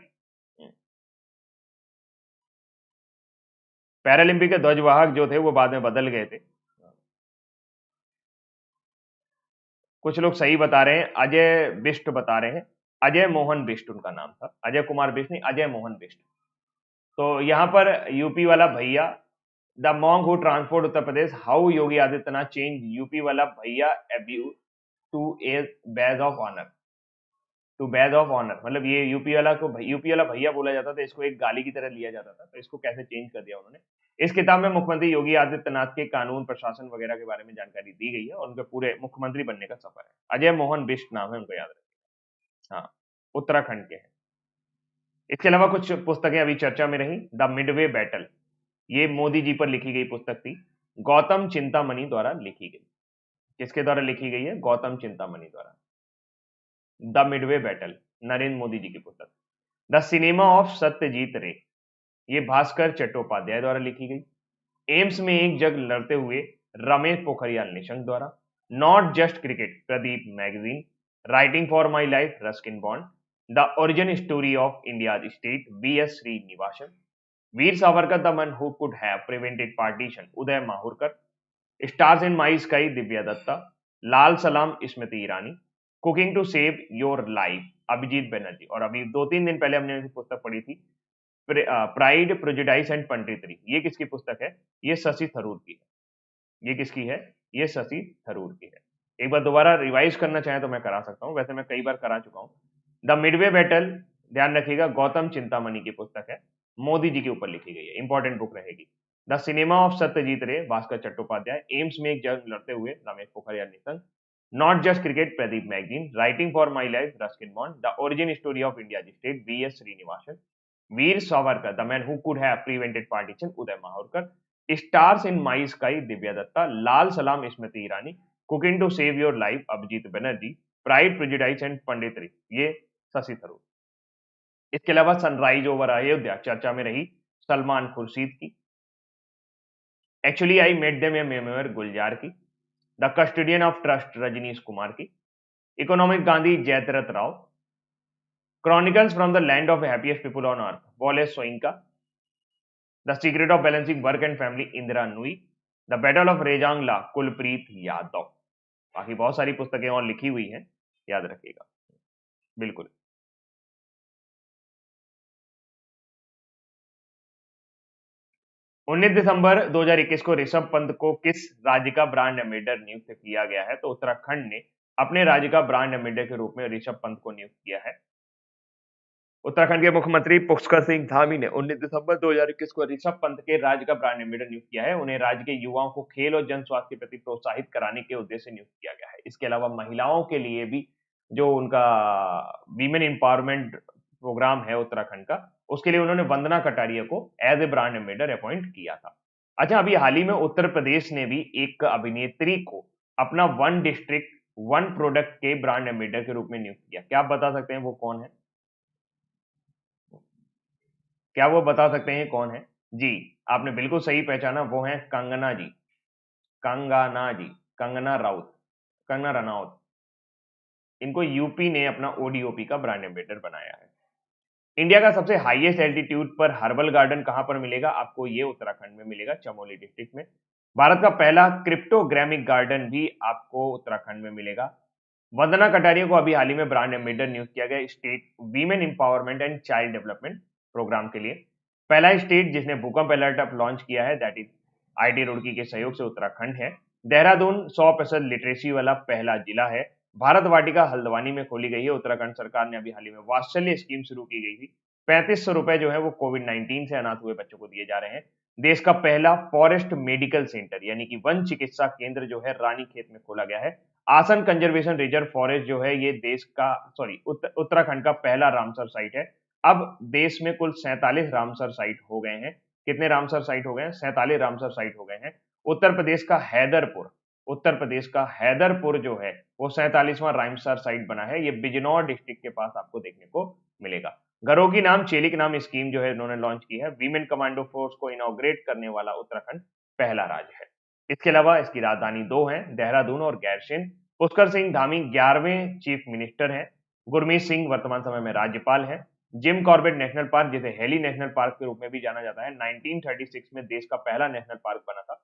पैरालंपिक के ध्वजवाहक जो थे वो बाद में बदल गए थे। कुछ लोग सही बता रहे हैं, अजय बिष्ट बता रहे हैं। अजय मोहन बिष्ट उनका नाम था, अजय कुमार बिष्ट नहीं, अजय मोहन बिष्ट। तो यहाँ पर यूपी वाला भैया, the monk who transformed Uttar Pradesh, how Yogi Adityanath change UP वाला भैया abuse to a badge of honour, to badge of honour, मतलब ये यूपी वाला को यूपी वाला भैया बोला जाता था, इसको एक गाली की तरह लिया जाता था, तो इसको कैसे चेंज कर दिया उन्होंने। इस किताब में मुख्यमंत्री योगी आदित्यनाथ के कानून, प्रशासन वगैरह के बारे में जानकारी दी गई है और उनके पूरे मुख्यमंत्री बनने का सफर है। अजय मोहन बिष्ट नाम है, उनको याद रखिए। हाँ, उत्तराखंड के हैं। इसके अलावा कुछ पुस्तकें अभी चर्चा में रही। द मिडवे बैटल, ये मोदी जी पर लिखी गई पुस्तक थी, गौतम चिंतामणि द्वारा लिखी गई। किसके द्वारा लिखी गई है? गौतम चिंतामणि द्वारा। The midway battle, Narendra Modi ji की पुस्तक। द सिनेमा ऑफ सत्यजीत रे, ये भास्कर चट्टोपाध्याय द्वारा लिखी गई। एम्स में एक जंग लड़ते हुए, रमेश पोखरियाल निशंक द्वारा। Not just cricket, Pradeep magazine. Writing for my life, Ruskin Bond. The origin story of India state, B S Srinivasan. Veer Savarkar, the man who could have prevented partition, Uday Mahurkar. Stars in my sky, Divya Dutta. Lal Salaam, Smriti Irani. Cooking to save your life, Abhijit Banerjee. और अभी 2-3 दिन पहले हमने पुस्तक पढ़ी थी, pride, prejudice and पंडितरी। ये किसकी पुस्तक है? ये शशि थरूर की है। ये किसकी है? ये शशि थरूर की है। एक बार दोबारा रिवाइज करना चाहें तो मैं करा सकता हूं, वैसे मैं कई बार करा चुका हूं। द मिडवे बैटल, ध्यान रखिएगा, गौतम चिंतामणि की पुस्तक है, मोदी जी के ऊपर लिखी गई है, इंपॉर्टेंट बुक रहेगी। The cinema of Satyajit Ray, Bhaskar Chattopadhyay. AIIMS में एक जंग लड़ते हुए, Ramesh Pokhriyal Nishank. Not just cricket, Pradeep magazine. Writing for my life, Ruskin Bond. The origin story of India state, B S Srinivasan. Veer Savarkar, the man who could have prevented partition, Uday Mahurkar. Stars in my sky, Divya Dutta. Lal Salaam, Smriti Irani. Cooking to save your life, Abhijit Banerjee. Pride, prejudice and पंडितरी, ये शशि थरूर। इसके अलावा sunrise over Ayodhya चर्चा में रही, सलमान खुर्शीद की। Actually I met them, a memoir, Gulzar की। The custodian of trust, Rajnish Kumar की। Economic Gandhi, Jaithirth Rao. Chronicles from the land of happiest people on earth, Wallace Soyinka. The secret of balancing work and family, Indira Nooyi. The battle of Rezangla, Kulpreet Yadav. बाकी बहुत सारी पुस्तकें और लिखी हुई हैं, याद रखिएगा। बिल्कुल। 19 दिसंबर 2021 को ऋषभ पंत को किस राज्य का ब्रांड एम्बेसडर नियुक्त किया गया है? तो उत्तराखंड ने अपने राज्य का ब्रांड एम्बेसडर के रूप में ऋषभ पंत को नियुक्त किया है। उत्तराखंड के मुख्यमंत्री पुष्कर सिंह धामी ने 19 दिसंबर 2021 को ऋषभ पंत के राज्य का ब्रांड एम्बेसडर नियुक्त किया है। उन्हें राज्य के युवाओं को खेल और जन स्वास्थ्य के प्रति प्रोत्साहित कराने के उद्देश्य से नियुक्त किया गया है। इसके अलावा महिलाओं के लिए भी जो उनका वीमेन एम्पावरमेंट प्रोग्राम है उत्तराखंड का, उसके लिए उन्होंने वंदना कटारिया को as a brand ambassador appoint किया था। अच्छा, अभी हाल ही में उत्तर प्रदेश ने भी एक अभिनेत्री को अपना वन डिस्ट्रिक्ट वन प्रोडक्ट के ब्रांड एम्बेसडर के रूप में नियुक्त किया। क्या आप बता सकते हैं वो कौन है? क्या वो बता सकते हैं कौन है? जी, आपने बिल्कुल सही पहचाना, वो है कंगना जी। कंगना जी, कंगना राउत, कंगना रनौत। इनको यूपी ने अपना ओडीओपी का ब्रांड एम्बेसडर बनाया है। इंडिया का सबसे हाईएस्ट एल्टीट्यूड पर हर्बल गार्डन कहां पर मिलेगा? आपको ये उत्तराखंड में मिलेगा, चमोली डिस्ट्रिक्ट में। भारत का पहला क्रिप्टोग्रामिक गार्डन भी आपको उत्तराखंड में मिलेगा। वंदना कटारिया को अभी हाल ही में ब्रांड एम्बेसडर नियुक्त किया गया state women empowerment and child development programme के लिए। पहला स्टेट जिसने भूकंप अलर्ट ऐप लॉन्च किया है दैट इज आईटी रुड़की के सहयोग से उत्तराखंड है। देहरादून 100% लिटरेसी वाला पहला जिला है। भारत वाटिका हल्द्वानी में खोली गई है। उत्तराखंड सरकार ने अभी हाल ही में वात्सल्य स्कीम शुरू की गई थी। 3500 रुपए जो है वो कोविड-19 से अनाथ हुए बच्चों को दिए जा रहे हैं। देश का पहला फॉरेस्ट मेडिकल सेंटर यानी कि वन चिकित्सा केंद्र जो है रानीखेत में खोला गया है। आसन कंजर्वेशन रिजर्व फॉरेस्ट जो है ये देश का उत्तराखंड का पहला रामसर साइट है। अब देश में कुल 47 रामसर साइट हो गए हैं। कितने रामसर साइट हो गए हैं? 47 रामसर साइट हो गए हैं। उत्तर प्रदेश का हैदरपुर जो है वो 47वां रामसर साइट बना है। ये बिजनौर डिस्ट्रिक्ट के पास आपको देखने को मिलेगा। घरों की नाम चेलिक नाम स्कीम जो है इन्होंने लॉन्च की है। वीमेन कमांडो फोर्स को इनॉग्रेट करने वाला उत्तराखंड पहला राज्य है। इसके अलावा इसकी राजधानी दो है, देहरादून और गैरसैंण। पुष्कर सिंह धामी 11वें चीफ मिनिस्टर हैं। गुरमीत सिंह वर्तमान समय में राज्यपाल हैं। जिम कॉर्बेट नेशनल पार्क जिसे हेली नेशनल पार्क के रूप में भी जाना जाता है 1936 में देश का पहला नेशनल पार्क बना था।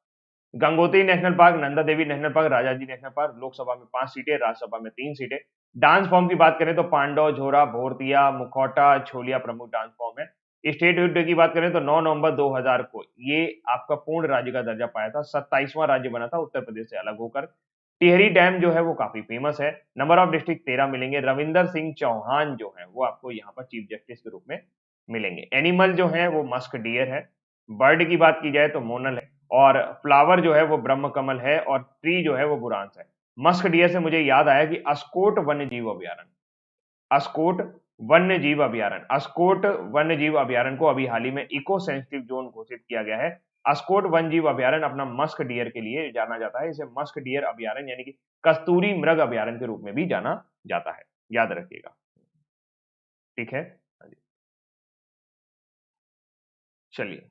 Gangotri national park, Nanda Devi national park, Rajaji national park, Lok Sabha में 5 सीटें, राज्यसभा में 3 सीटें। डांस फॉर्म की बात करें तो पांडव, झोरा, भोरतिया, मुखौटा, छोलिया प्रमुख डांस फॉर्म है। स्टेटहुड की बात करें तो 9 नवंबर 2000 को ये आपका पूर्ण राज्य का दर्जा पाया था। 27वां राज्य बना था उत्तर प्रदेश से अलग होकर। टिहरी डैम जो है वो काफी फेमस है। नंबर ऑफ डिस्ट्रिक्ट 13 मिलेंगे। रविंदर सिंह चौहान जो है वो आपको यहाँ पर चीफ जस्टिस के रूप में मिलेंगे। एनिमल जो है वो मस्क डियर है। बर्ड की बात की जाए तो मोनल है। और फ्लावर जो है वो ब्रह्म कमल है और ट्री जो है वो बुरांस है। मस्क डियर से मुझे याद आया कि अस्कोट वन्यजीव अभ्यारण्य, अस्कोट वन्यजीव अभ्यारण्य को अभी हाल ही में इको सेंसिटिव जोन घोषित किया गया है। अस्कोट वन्यजीव अभ्यारण्य अपना मस्क डियर के लिए जाना जाता है। इसे मस्क डियर अभ्यारण्य यानी कि कस्तूरी मृग अभ्यारण्य के रूप में भी जाना जाता है, याद रखिएगा। ठीक है, चलिए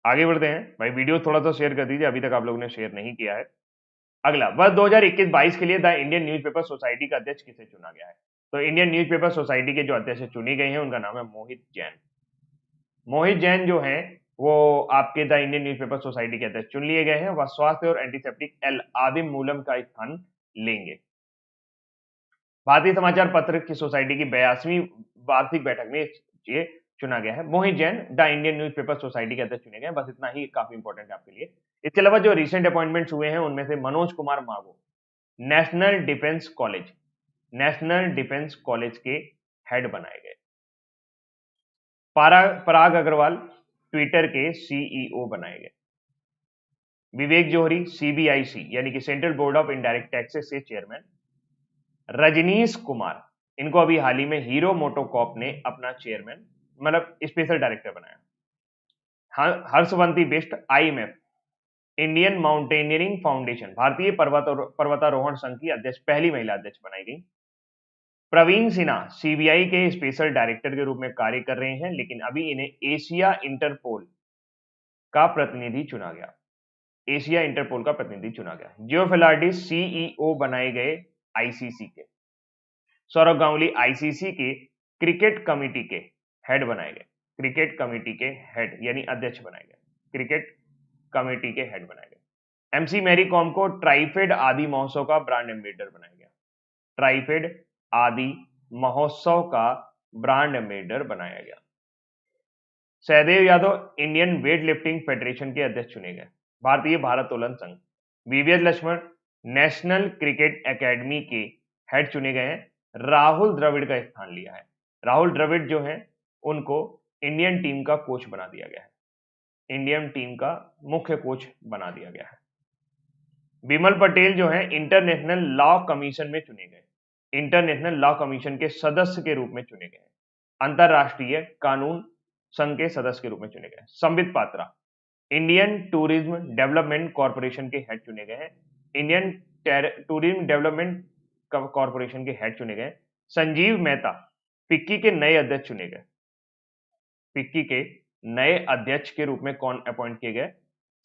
आगे बढ़ते हैं। भाई वीडियो थोड़ा सा शेयर कर दीजिए, अभी तक आप लोगों ने शेयर नहीं किया है। अगला वर्ष 2021-22 के लिए द इंडियन न्यूज़पेपर सोसाइटी का अध्यक्ष किसे चुना गया है? तो इंडियन न्यूज़पेपर सोसाइटी के जो अध्यक्ष चुनी गए हैं उनका नाम है मोहित जैन। मोहित जैन जो हैं वो आपके द इंडियन न्यूज़पेपर सोसाइटी के अध्यक्ष चुन लिए गए हैं। वह स्वास्थ्य और एंटीसेप्टिक एल आदिम मूलम का स्थान लेंगे। भारतीय समाचार पत्र की सोसाइटी की 82वीं वार्षिक बैठक में ये चुना गया है। Mohit Jain the Indian newspaper society के अध्यक्ष चुने गए हैं। बस इतना ही काफी इंपॉर्टेंट है आपके लिए। इसके अलावा जो रिसेंट अपॉइंटमेंट्स हुए हैं उनमें से मनोज कुमार मागो नेशनल डिफेंस कॉलेज के हेड बनाए गए। पराग अग्रवाल ट्विटर के सीईओ बनाए गए। विवेक जोहरी सीबीआईसी यानी कि central board of indirect taxes से चेयरमैन। रजनीश कुमार, इनको अभी हाल ही में हीरो मोटोकॉर्प ने अपना चेयरमैन मतलब स्पेशल डायरेक्टर बनाया। Harshwanti Bisht IMF Indian mountaineering foundation भारतीय पर्वतारोहण संघ की अध्यक्ष पहली महिला अध्यक्ष बनाई गई। प्रवीण सिन्हा सीबीआई के स्पेशल डायरेक्टर के रूप में कार्य कर रहे हैं, लेकिन अभी इन्हें एशिया इंटरपोल का प्रतिनिधि चुना गया। जियो फिलार्डिस सीईओ बनाए गए आईसीसी के। सौरभ गांगुली आईसीसी के क्रिकेट कमेटी के हेड बनाए गए। क्रिकेट कमेटी के हेड यानी अध्यक्ष बनाए गए। क्रिकेट कमेटी के हेड बनाए गए। एमसी मैरी कॉम को ट्राइफेड आदि महोत्सव का ब्रांड एम्बेसडर बनाया गया। ट्राइफेड आदि महोत्सव का ब्रांड एम्बेसडर बनाया गया। Sahdev Yadav Indian weightlifting federation के अध्यक्ष चुने गए। भारतीय भारोत्तोलन संघ। VVS Laxman National Cricket Academy के हेड चुने गए हैं। राहुल द्रविड़ का स्थान लिया है। राहुल द्रविड़ जो है उनको इंडियन टीम का कोच बना दिया गया है, इंडियन टीम का मुख्य कोच बना दिया गया है। बिमल पटेल जो है इंटरनेशनल लॉ कमीशन में चुने गए, इंटरनेशनल लॉ कमीशन के सदस्य के रूप में चुने गए, अंतरराष्ट्रीय कानून संघ के सदस्य के रूप में चुने गए। Sambit Patra Indian tourism development corporation के हेड चुने गए हैं, इंडियन टूरिज्म डेवलपमेंट कॉर्पोरेशन के हेड चुने गए। संजीव मेहता फिक्की के नए अध्यक्ष चुने गए, फिक्की के नए अध्यक्ष के रूप में कौन अपॉइंट किए गए?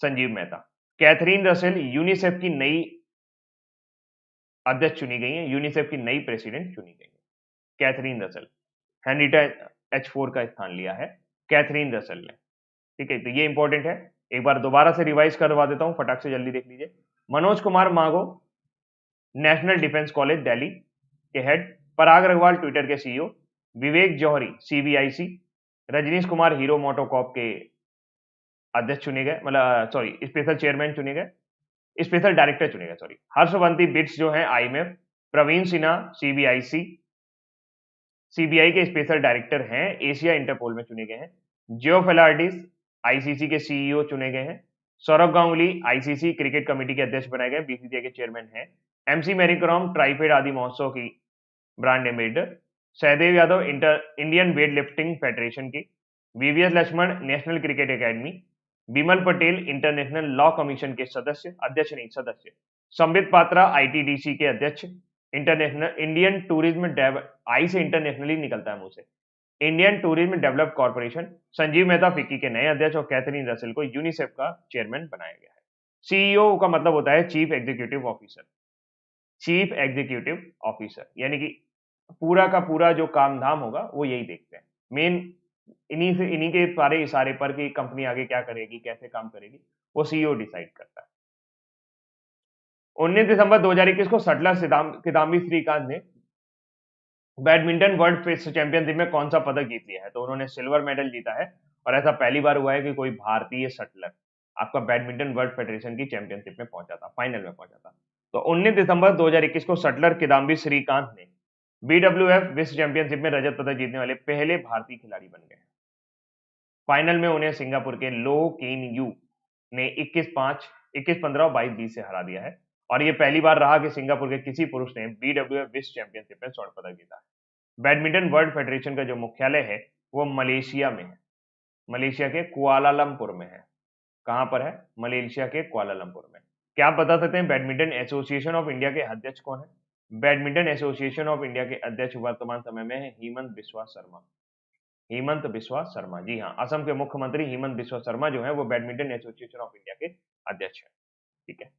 Sanjeev Mehta. Catherine Russell UNICEF की नई अध्यक्ष चुनी गई है, यूनिसेफ की नई प्रेसिडेंट चुनी गई है कैथरीन रसेल। हेनरीटा H4 का स्थान लिया है कैथरीन रसेल ने। ठीक है, तो ये इंपॉर्टेंट है, एक बार दोबारा से रिवाइज करवा देता हूं, फटाक से जल्दी देख लीजिए। Manoj Kumar Magho national defence college Delhi के हेड, पराग अग्रवाल ट्विटर के सीईओ, विवेक जौहरी CBIC, रजनीश कुमार हीरो मोटोकॉर्प के अध्यक्ष चुने गए, मतलब सॉरी स्पेशल चेयरमैन चुने गए, स्पेशल डायरेक्टर चुने गए, सॉरी। हर्षवंती बिट्स जो है IMF, प्रवीण सिन्हा CBI के स्पेशल डायरेक्टर हैं, एशिया इंटरपोल में चुने गए हैं। जियो फेलार्डिस ICC के CEO चुने गए हैं। Saurabh Ganguly ICC cricket committee के अध्यक्ष बनाए गए, BCCI के चेयरमैन हैं। MC मैरीकॉम ट्राइफेड आदि महोत्सव की brand ambassador. Sahdev Yadav Indian weightlifting federation की। VVS Laxman National Cricket Academy. Bimal Patel International Law Commission के सदस्य, अध्यक्ष नहीं सदस्य। संबित पात्रा ITDC के अध्यक्ष, इंटरनेशनल इंडियन टूरिज्म आई से इंटरनेशनली निकलता है मुंह से, Indian tourism develop corporation. Sanjeev Mehta FICCI के नए अध्यक्ष और कैथरीन रसेल को यूनिसेफ का चेयरमैन बनाया गया है। CEO का मतलब होता है chief executive officer, chief executive officer यानी कि पूरा का पूरा जो काम धाम होगा वो यही देखते हैं। मेन इन्हीं के सारे इशारे पर कि कंपनी आगे क्या करेगी, कैसे काम करेगी, वो CEO डिसाइड करता है। 19 दिसंबर 2021 को सटलर किदाम्बी श्रीकांत ने बैडमिंटन वर्ल्ड चैंपियनशिप में कौन सा पदक जीत लिया है? तो उन्होंने सिल्वर मेडल जीता है, और ऐसा पहली बार हुआ है कि कोई भारतीय सटलर आपका बैडमिंटन वर्ल्ड फेडरेशन की चैंपियनशिप में पहुंचा था, फाइनल में पहुंचा था। तो 19 दिसंबर 2021 को सटलर किदाम्बी श्रीकांत ने BWF विश्व चैंपियनशिप में रजत पदक जीतने वाले पहले भारतीय खिलाड़ी बन गए। फाइनल में उन्हें सिंगापुर के लो केन यू ने 21-5, 21-15 और 22-20 से हरा दिया है, और यह पहली बार रहा कि सिंगापुर के किसी पुरुष ने BWF विश्व चैंपियनशिप में स्वर्ण पदक जीता है। बैडमिंटन वर्ल्ड फेडरेशन का जो मुख्यालय है वो मलेशिया में है, मलेशिया के कुआलालंपुर में है। कहां पर है? मलेशिया के कुआलालंपुर में। क्या आप बता सकते हैं बैडमिंटन एसोसिएशन ऑफ इंडिया के अध्यक्ष कौन है? बैडमिंटन एसोसिएशन ऑफ इंडिया के अध्यक्ष वर्तमान समय में है हेमंत बिस्वा शर्मा, हेमंत बिस्वा शर्मा। जी हाँ, असम के मुख्यमंत्री हेमंत बिस्वा शर्मा जो है वो बैडमिंटन एसोसिएशन ऑफ इंडिया के अध्यक्ष है। ठीक है,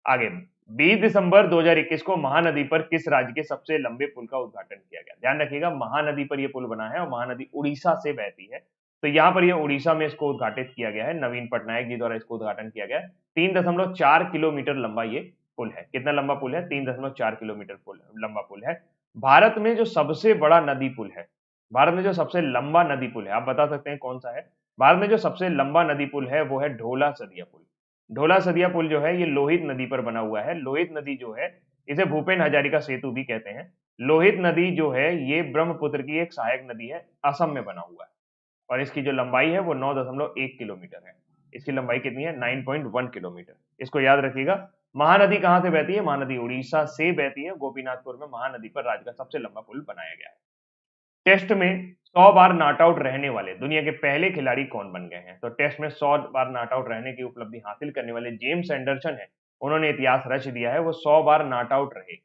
आगे 20 दिसंबर 2021 को महानदी पर किस राज्य के सबसे लंबे पुल का उद्घाटन किया गया? ध्यान रखिएगा, महानदी पर यह पुल बना है और महानदी उड़ीसा से बहती है, तो यहां पर यह उड़ीसा में इसको उद्घाटित किया गया है, नवीन पटनायक जी द्वारा इसको उद्घाटन किया गया है। 3.4 किलोमीटर लंबा ये पुल है। कितना लंबा पुल है? 3.4 किलोमीटर लंबा पुल है। भारत में जो सबसे बड़ा नदी पुल है, भारत में जो सबसे लंबा नदी पुल है, आप बता सकते हैं कौन सा है? भारत में जो सबसे लंबा नदी पुल है वो है ढोला सदिया पुल। ढोला सदिया पुल जो है ये लोहित नदी पर बना हुआ है। लोहित नदी जो है इसे भूपेन हजारिका सेतु भी कहते हैं। लोहित नदी जो है ये ब्रह्मपुत्र की एक सहायक नदी है, असम में बना हुआ है, और इसकी जो लंबाई है वो 9.1 किलोमीटर है। इसकी लंबाई कितनी है? 9.1 किलोमीटर। इसको याद रखिएगा। महानदी कहां से बहती है? महानदी उड़ीसा से बहती है। गोपीनाथपुर में महानदी पर राज्य का सबसे लंबा पुल बनाया गया है। टेस्ट में 100 बार नॉट आउट रहने वाले दुनिया के पहले खिलाड़ी कौन बन गए हैं? तो टेस्ट में 100 बार नॉट आउट रहने की उपलब्धि हासिल करने वाले जेम्स एंडरसन है, उन्होंने इतिहास रच दिया है। वो 100 बार नॉट आउट रहे,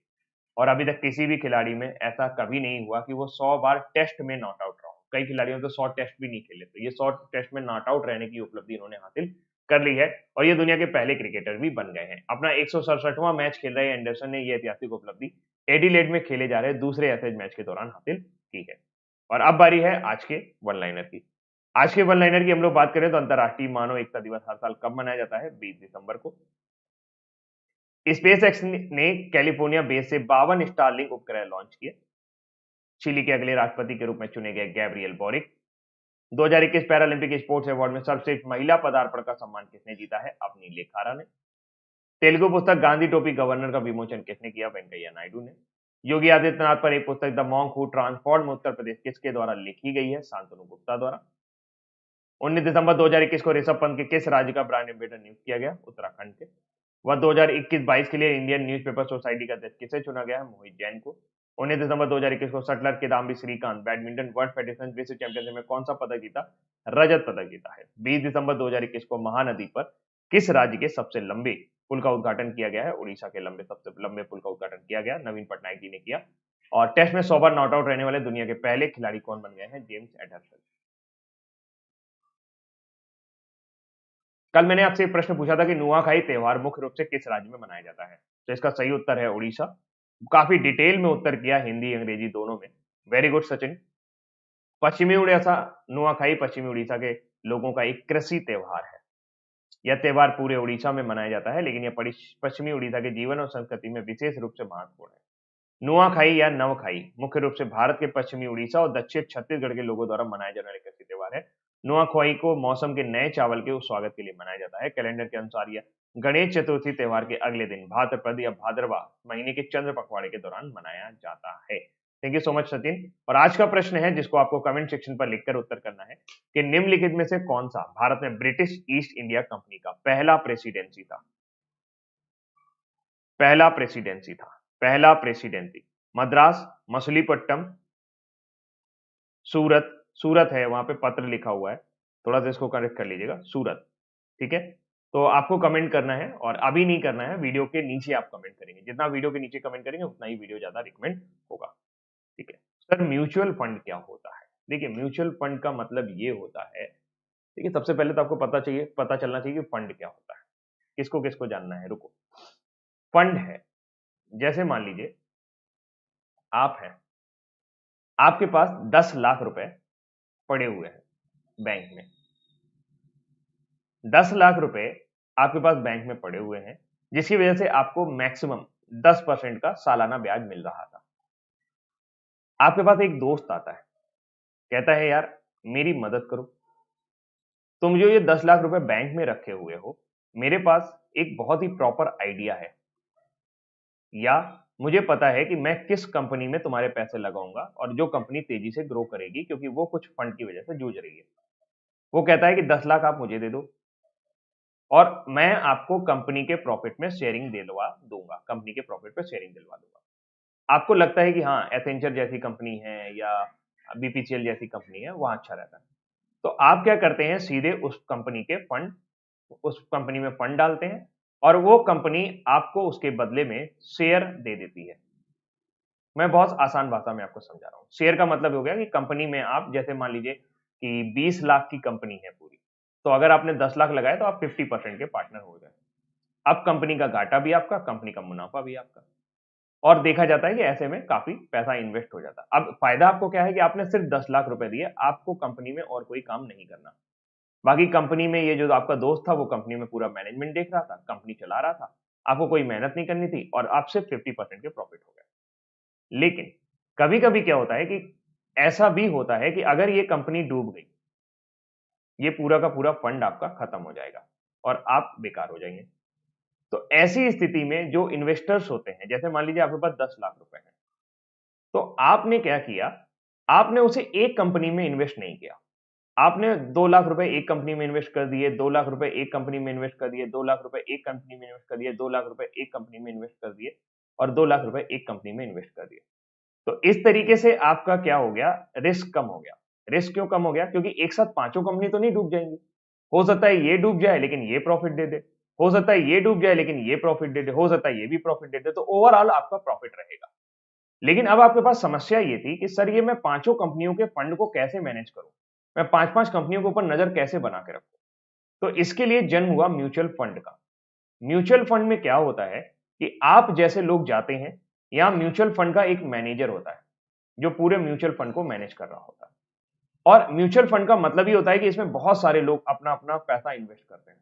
और अभी तक किसी भी खिलाड़ी में ऐसा कभी नहीं हुआ कि वो 100 बार टेस्ट में नॉट आउट रहा हो। कई खिलाड़ियों तो 100 टेस्ट भी नहीं खेले, तो ये 100 टेस्ट में नॉट आउट रहने की उपलब्धि इन्होंने हासिल कर ली है, और ये दुनिया के पहले क्रिकेटर भी बन गए हैं। अपना 167वां मैच खेल रहे एंडरसन ने ये ऐतिहासिक उपलब्धि एडिलेड में खेले जा रहे दूसरे एसएज मैच के दौरान हासिल की है। और अब बारी है आज के वन लाइनर की। आज के वन लाइनर की हम लोग बात करें तो अंतर्राष्ट्रीय मानव एकता दिवस हर साल कब मनाया जाता है? 20 दिसंबर को। स्पेस एक्स ने कैलिफोर्निया बेस से 52 स्टारलिंक उपग्रह लॉन्च किए। चिली के अगले राष्ट्रपति के रूप में चुने गए Gabriel boric. 2021 Paralympic sports award में सर्वश्रेष्ठ महिला पदार्पण का सम्मान किसने जीता है? अपनी लेखारा ने। तेलुगु पुस्तक गांधी टोपी गवर्नर का विमोचन किसने किया? वेंकैया नायडू ने। योगी आदित्यनाथ पर एक पुस्तक the monk who transformed Uttar Pradesh किसके द्वारा लिखी गई है? शांतनु गुप्ता द्वारा। 19 दिसंबर 2021 को ऋषभ पंत के किस राज्य का ब्रांड एम्बेसडर नियुक्त किया गया? उत्तराखंड के। वह 2021-22 के लिए इंडियन न्यूज़पेपर सोसाइटी का अध्यक्ष किसे चुना गया है? मोहित जैन को। 19 दिसंबर 2021 को shuttler Kidambi Srikanth badminton world federation विश्व चैंपियनशिप में कौन सा पदक जीता? रजत पदक जीता है। 20 दिसंबर 2021 को महानदी पर किस राज्य के सबसे लंबे पुल का उद्घाटन किया गया है? उड़ीसा के सबसे लंबे पुल का उद्घाटन किया गया, नवीन पटनायक जी ने किया। और टेस्ट में 100 बार नॉट आउट रहने वाले दुनिया के पहले खिलाड़ी कौन बन गए हैं? James Anderson. कल मैंने आपसे एक प्रश्न पूछा था कि नुआखाई त्योहार मुख्य रूप से किस राज्य में मनाया जाता है? तो इसका सही उत्तर है उड़ीसा। काफी डिटेल में उत्तर किया, हिंदी अंग्रेजी दोनों में। Very good Sachin. पश्चिमी उड़ीसा, नुआखाई पश्चिमी उड़ीसा के लोगों का एक कृषि त्योहार है। यह त्योहार पूरे उड़ीसा में मनाया जाता है, लेकिन यह पश्चिमी उड़ीसा के जीवन और संस्कृति में विशेष रूप से महत्वपूर्ण है। नुआखाई या नवखाई मुख्य रूप से भारत के पश्चिमी उड़ीसा और दक्षिण छत्तीसगढ़ के लोगों द्वारा मनाया जाने वाला कृषि त्योहार है। नुआखाई को मौसम के नए चावल के स्वागत के लिए मनाया जाता है। कैलेंडर के अनुसार यह गणेश चतुर्थी त्योहार के अगले दिन भाद्रपद या भाद्रवा महीने के चंद्र पखवाड़े के दौरान मनाया जाता है। Thank you so much Sachin. और आज का प्रश्न है, जिसको आपको कमेंट सेक्शन पर लिखकर उत्तर करना है कि निम्नलिखित में से कौन सा भारत में ब्रिटिश ईस्ट इंडिया कंपनी का पहला प्रेसिडेंसी था? पहला प्रेसिडेंसी मद्रास, मछलीपट्टनम, सूरत। सूरत है, वहां पे पत्र लिखा हुआ है, थोड़ा सा इसको करेक्ट कर लीजिएगा, सूरत। ठीक है, तो आपको कमेंट करना है और अभी नहीं करना है, वीडियो के नीचे आप कमेंट करेंगे। जितना वीडियो के नीचे कमेंट करेंगे उतना ही वीडियो ज्यादा रिकमेंड होगा। ठीक है सर, म्यूचुअल फंड क्या होता है? देखिए, म्यूचुअल फंड का मतलब ये होता है, देखिए सबसे पहले तो आपको पता चलना चाहिए कि फंड क्या होता है। किसको किसको जानना है, रुको। फंड है, जैसे मान लीजिए आप हैं, आपके पास 10 लाख रुपए पड़े हुए हैं बैंक में। 10 लाख रुपए आपके पास बैंक में पड़े हुए हैं, जिसकी वजह से आपको मैक्सिमम 10% का सालाना ब्याज मिल रहा था। आपके पास एक दोस्त आता है, कहता है यार मेरी मदद करो, तुम जो ये 10 लाख रुपए बैंक में रखे हुए हो, मेरे पास एक बहुत ही प्रॉपर आइडिया है, या मुझे पता है कि मैं किस कंपनी में तुम्हारे पैसे लगाऊंगा और जो कंपनी तेजी से ग्रो करेगी, क्योंकि वो कुछ फंड की वजह से जूझ रही है। वो कहता है कि 10 लाख आप मुझे दे दो और मैं आपको कंपनी के प्रॉफिट में शेयरिंग दिलवा दूंगा, कंपनी के प्रॉफिट पे शेयरिंग दिलवा दूंगा। आपको लगता है कि हाँ, एसेंचर जैसी कंपनी है या बीपीसीएल जैसी कंपनी है, वहां अच्छा रहता है, तो आप क्या करते हैं, सीधे उस कंपनी में फंड डालते हैं और वो कंपनी आपको उसके बदले में शेयर दे देती है। मैं बहुत आसान भाषा में आपको समझा रहा हूँ। शेयर का मतलब हो गया कि कंपनी में आप, जैसे मान लीजिए कि 20 लाख की कंपनी है पूरी, तो अगर आपने 10 लाख लगाए तो आप 50% के पार्टनर हो गए। अब कंपनी का घाटा भी आपका, कंपनी का मुनाफा भी आपका, और देखा जाता है कि ऐसे में काफी पैसा इन्वेस्ट हो जाता है। अब फायदा आपको क्या है कि आपने सिर्फ 10 लाख रुपए दिए, आपको कंपनी में और कोई काम नहीं करना। बाकी कंपनी में ये जो आपका दोस्त था, वो कंपनी में पूरा मैनेजमेंट देख रहा था, कंपनी चला रहा था, आपको कोई मेहनत नहीं करनी थी और आप सिर्फ 50% के प्रॉफिट हो गए। लेकिन कभी कभी क्या होता है कि ऐसा भी होता है कि अगर ये कंपनी डूब गई, ये पूरा का पूरा फंड आपका खत्म हो जाएगा और आप बेकार हो जाएंगे। तो ऐसी स्थिति में जो इन्वेस्टर्स होते हैं, जैसे मान लीजिए आपके पास 10 लाख रुपए हैं, तो आपने क्या किया, आपने उसे एक कंपनी में इन्वेस्ट नहीं किया। आपने 2 लाख रुपए एक कंपनी में इन्वेस्ट कर दिए, 2 लाख रुपए एक कंपनी में इन्वेस्ट कर दिए, 2 लाख रुपए एक कंपनी में इन्वेस्ट कर दिए, 2 लाख रुपए एक कंपनी में इन्वेस्ट कर दिए और 2 लाख रुपए एक कंपनी में इन्वेस्ट कर दिए। तो इस तरीके से आपका क्या हो गया, रिस्क कम हो गया। रिस्क क्यों कम हो गया? क्योंकि एक साथ पांचों कंपनी तो नहीं डूब जाएंगी। हो सकता है ये डूब जाए लेकिन ये प्रॉफिट दे दे, हो सकता है ये डूब जाए लेकिन ये प्रॉफिट दे दे, हो सकता है ये भी प्रॉफिट दे दे, तो ओवरऑल आपका प्रॉफिट रहेगा। लेकिन अब आपके पास समस्या ये थी कि सर ये मैं पांचों कंपनियों के फंड को कैसे मैनेज करूं, मैं 5-5 कंपनियों के ऊपर नजर कैसे बना के रखूं। तो इसके लिए जन्म हुआ म्यूचुअल फंड का। म्यूचुअल फंड में क्या होता है कि आप जैसे लोग जाते हैं, यहां म्यूचुअल फंड का एक मैनेजर होता है जो पूरे म्यूचुअल फंड को मैनेज कर रहा होता है। और म्यूचुअल फंड का मतलब ही होता है कि इसमें बहुत सारे लोग अपना अपना पैसा इन्वेस्ट करते हैं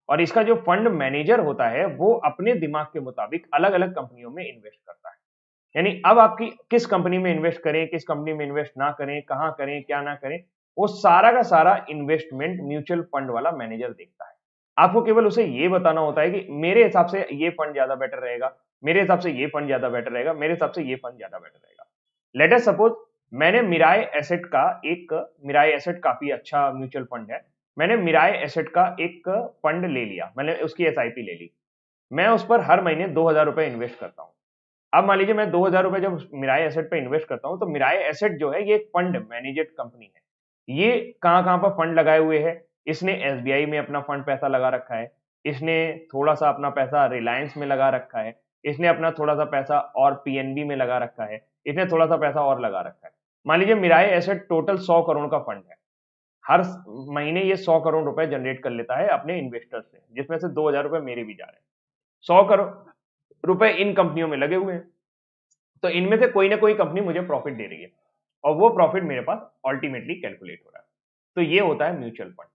और इसका जो फंड मैनेजर होता है वो अपने दिमाग के मुताबिक अलग अलग कंपनियों में इन्वेस्ट करता है। यानी अब आपकी किस कंपनी में इन्वेस्ट करें, किस कंपनी में इन्वेस्ट ना करें, कहां करें, क्या ना करें, वो सारा का सारा इन्वेस्टमेंट म्यूचुअल फंड वाला मैनेजर देखता है। आपको केवल उसे ये बताना होता है कि मेरे हिसाब से ये फंड ज्यादा बेटर रहेगा, मेरे हिसाब से ये फंड ज्यादा बेटर रहेगा, मेरे हिसाब से ये फंड ज्यादा बेटर रहेगा। लेट अस सपोज मैंने मिराय एसेट का एक मिराय एसेट काफी अच्छा म्यूचुअल फंड है, मैंने मिराय एसेट का एक फंड ले लिया, मैंने उसकी एसआईपी ले ली, मैं उस पर हर महीने 2000 रुपए इन्वेस्ट करता हूँ। अब मान लीजिए मैं 2000 रुपए जब मिराय एसेट पे इन्वेस्ट करता हूँ, तो मिराय एसेट जो है ये एक फंड मैनेजेड कंपनी है। ये कहाँ कहाँ पर फंड लगाए हुए है, इसने एसबीआई में अपना फंड पैसा लगा रखा है, इसने थोड़ा सा अपना पैसा रिलायंस में लगा रखा है, इसने अपना थोड़ा सा पैसा और पीएनबी में लगा रखा है, इसने थोड़ा सा पैसा और लगा रखा है। मान लीजिए मिराय एसेट टोटल 100 करोड़ का फंड है, हर महीने ये 100 करोड़ रुपए जनरेट कर लेता है अपने इन्वेस्टर से, जिसमें से 2000 रुपए मेरे भी जा रहे हैं। 100 करोड़ रुपए इन कंपनियों में लगे हुए हैं, तो इनमें से कोई ना कोई कंपनी मुझे प्रॉफिट दे रही है, और वो प्रॉफिट मेरे पास अल्टीमेटली कैलकुलेट हो रहा है। तो ये होता है म्यूचुअल फंड।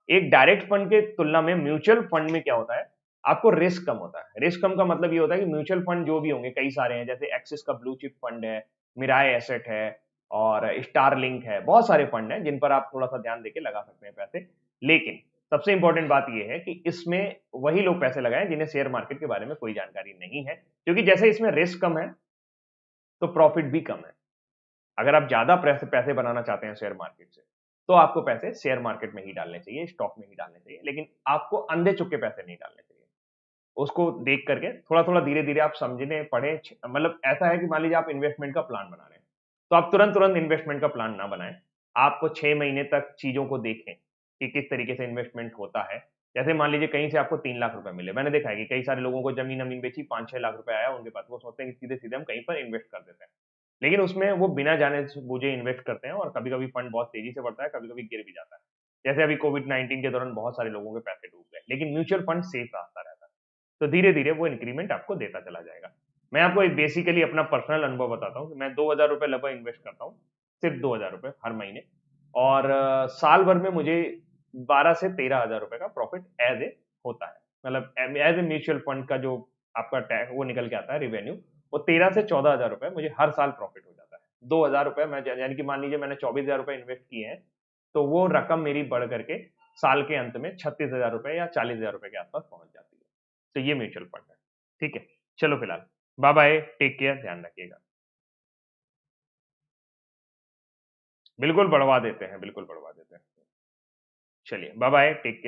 एक डायरेक्ट फंड के तुलना में म्यूचुअल फंड में क्या होता है, आपको रिस्क कम होता है। रिस्क कम का मतलब ये होता है कि म्यूचुअल फंड जो भी होंगे, कई सारे हैं, जैसे एक्सिस का ब्लू चिप फंड है, मिराय एसेट है, और स्टारलिंक है, बहुत सारे फंड हैं जिन पर आप थोड़ा सा ध्यान देके लगा सकते हैं पैसे। लेकिन सबसे इंपॉर्टेंट बात यह है कि इसमें वही लोग पैसे लगाएं जिन्हें शेयर मार्केट के बारे में कोई जानकारी नहीं है, क्योंकि जैसे इसमें रिस्क कम है तो प्रॉफिट भी कम है। अगर आप ज्यादा पैसे पैसे बनाना चाहते हैं शेयर मार्केट से, तो आपको पैसे शेयर मार्केट में ही डालने चाहिए, स्टॉक में ही डालने चाहिए, लेकिन आपको अंधे चुक्के पैसे नहीं डालने चाहिए। उसको देख करके थोड़ा-थोड़ा धीरे-धीरे आप समझने पढ़ें, मतलब ऐसा है कि मान लीजिए आप इन्वेस्टमेंट का प्लान बना रहे हैं, तो आप तुरंत-तुरंत इन्वेस्टमेंट का प्लान ना बनाएँ। आप 6 महीने तक चीज़ों को देखें कि किस तरीके से इन्वेस्टमेंट होता है। जैसे मान लीजिए कहीं से आपको 3 लाख रुपए मिले, मैंने देखा है कि कई सारे लोगों को ज़मीन-वमीन बेची, 5-6 लाख रुपए आया उनके पास, वो सोचते हैं कि सीधे-सीधे हम कहीं पर इन्वेस्ट कर देते हैं। लेकिन उसमें वो बिना जाने बूझे इन्वेस्ट करते हैं, और कभी-कभी फंड बहुत तेज़ी से बढ़ता है, कभी-कभी गिर भी जाता है। जैसे अभी कोविड-19 के दौरान बहुत सारे लोगों के पैसे डूब गए, लेकिन म्यूचुअल फंड सेफ रास्ता रहता है। तो धीरे-धीरे वो इंक्रीमेंट आपको देता चला जाएगा। मैं आपको एक बेसिकली अपना पर्सनल अनुभव बताता हूँ कि मैं 2000 रुपए लगभग इन्वेस्ट करता हूँ, सिर्फ 2000 रुपए हर महीने, और साल भर में मुझे 12 से 13,000 रुपए का प्रॉफिट एज़ ए होता है। मतलब एज़ ए म्यूचुअल फंड का जो आपका वो निकल के आता है रेवेन्यू, वो 13 से 14,000 रुपए मुझे हर साल प्रॉफिट हो जाता है। 2000 रुपए मैं यानी कि मान लीजिए मैंने 24,000 रुपए इन्वेस्ट किए हैं, तो वो रकम मेरी बढ़ करके साल के अंत में 36,000 रुपए या 40,000 रुपए के आसपास पहुँच जाती है। तो ये म्यूचुअल फंड है। ठीक है? चलो फिलहाल, बाय बाय, टेक केयर, ध्यान रखिएगा। बिल्कुल बढ़वा देते हैं, बिल्कुल बढ़वा देते हैं। चलिए, बाय बाय, टेक केयर।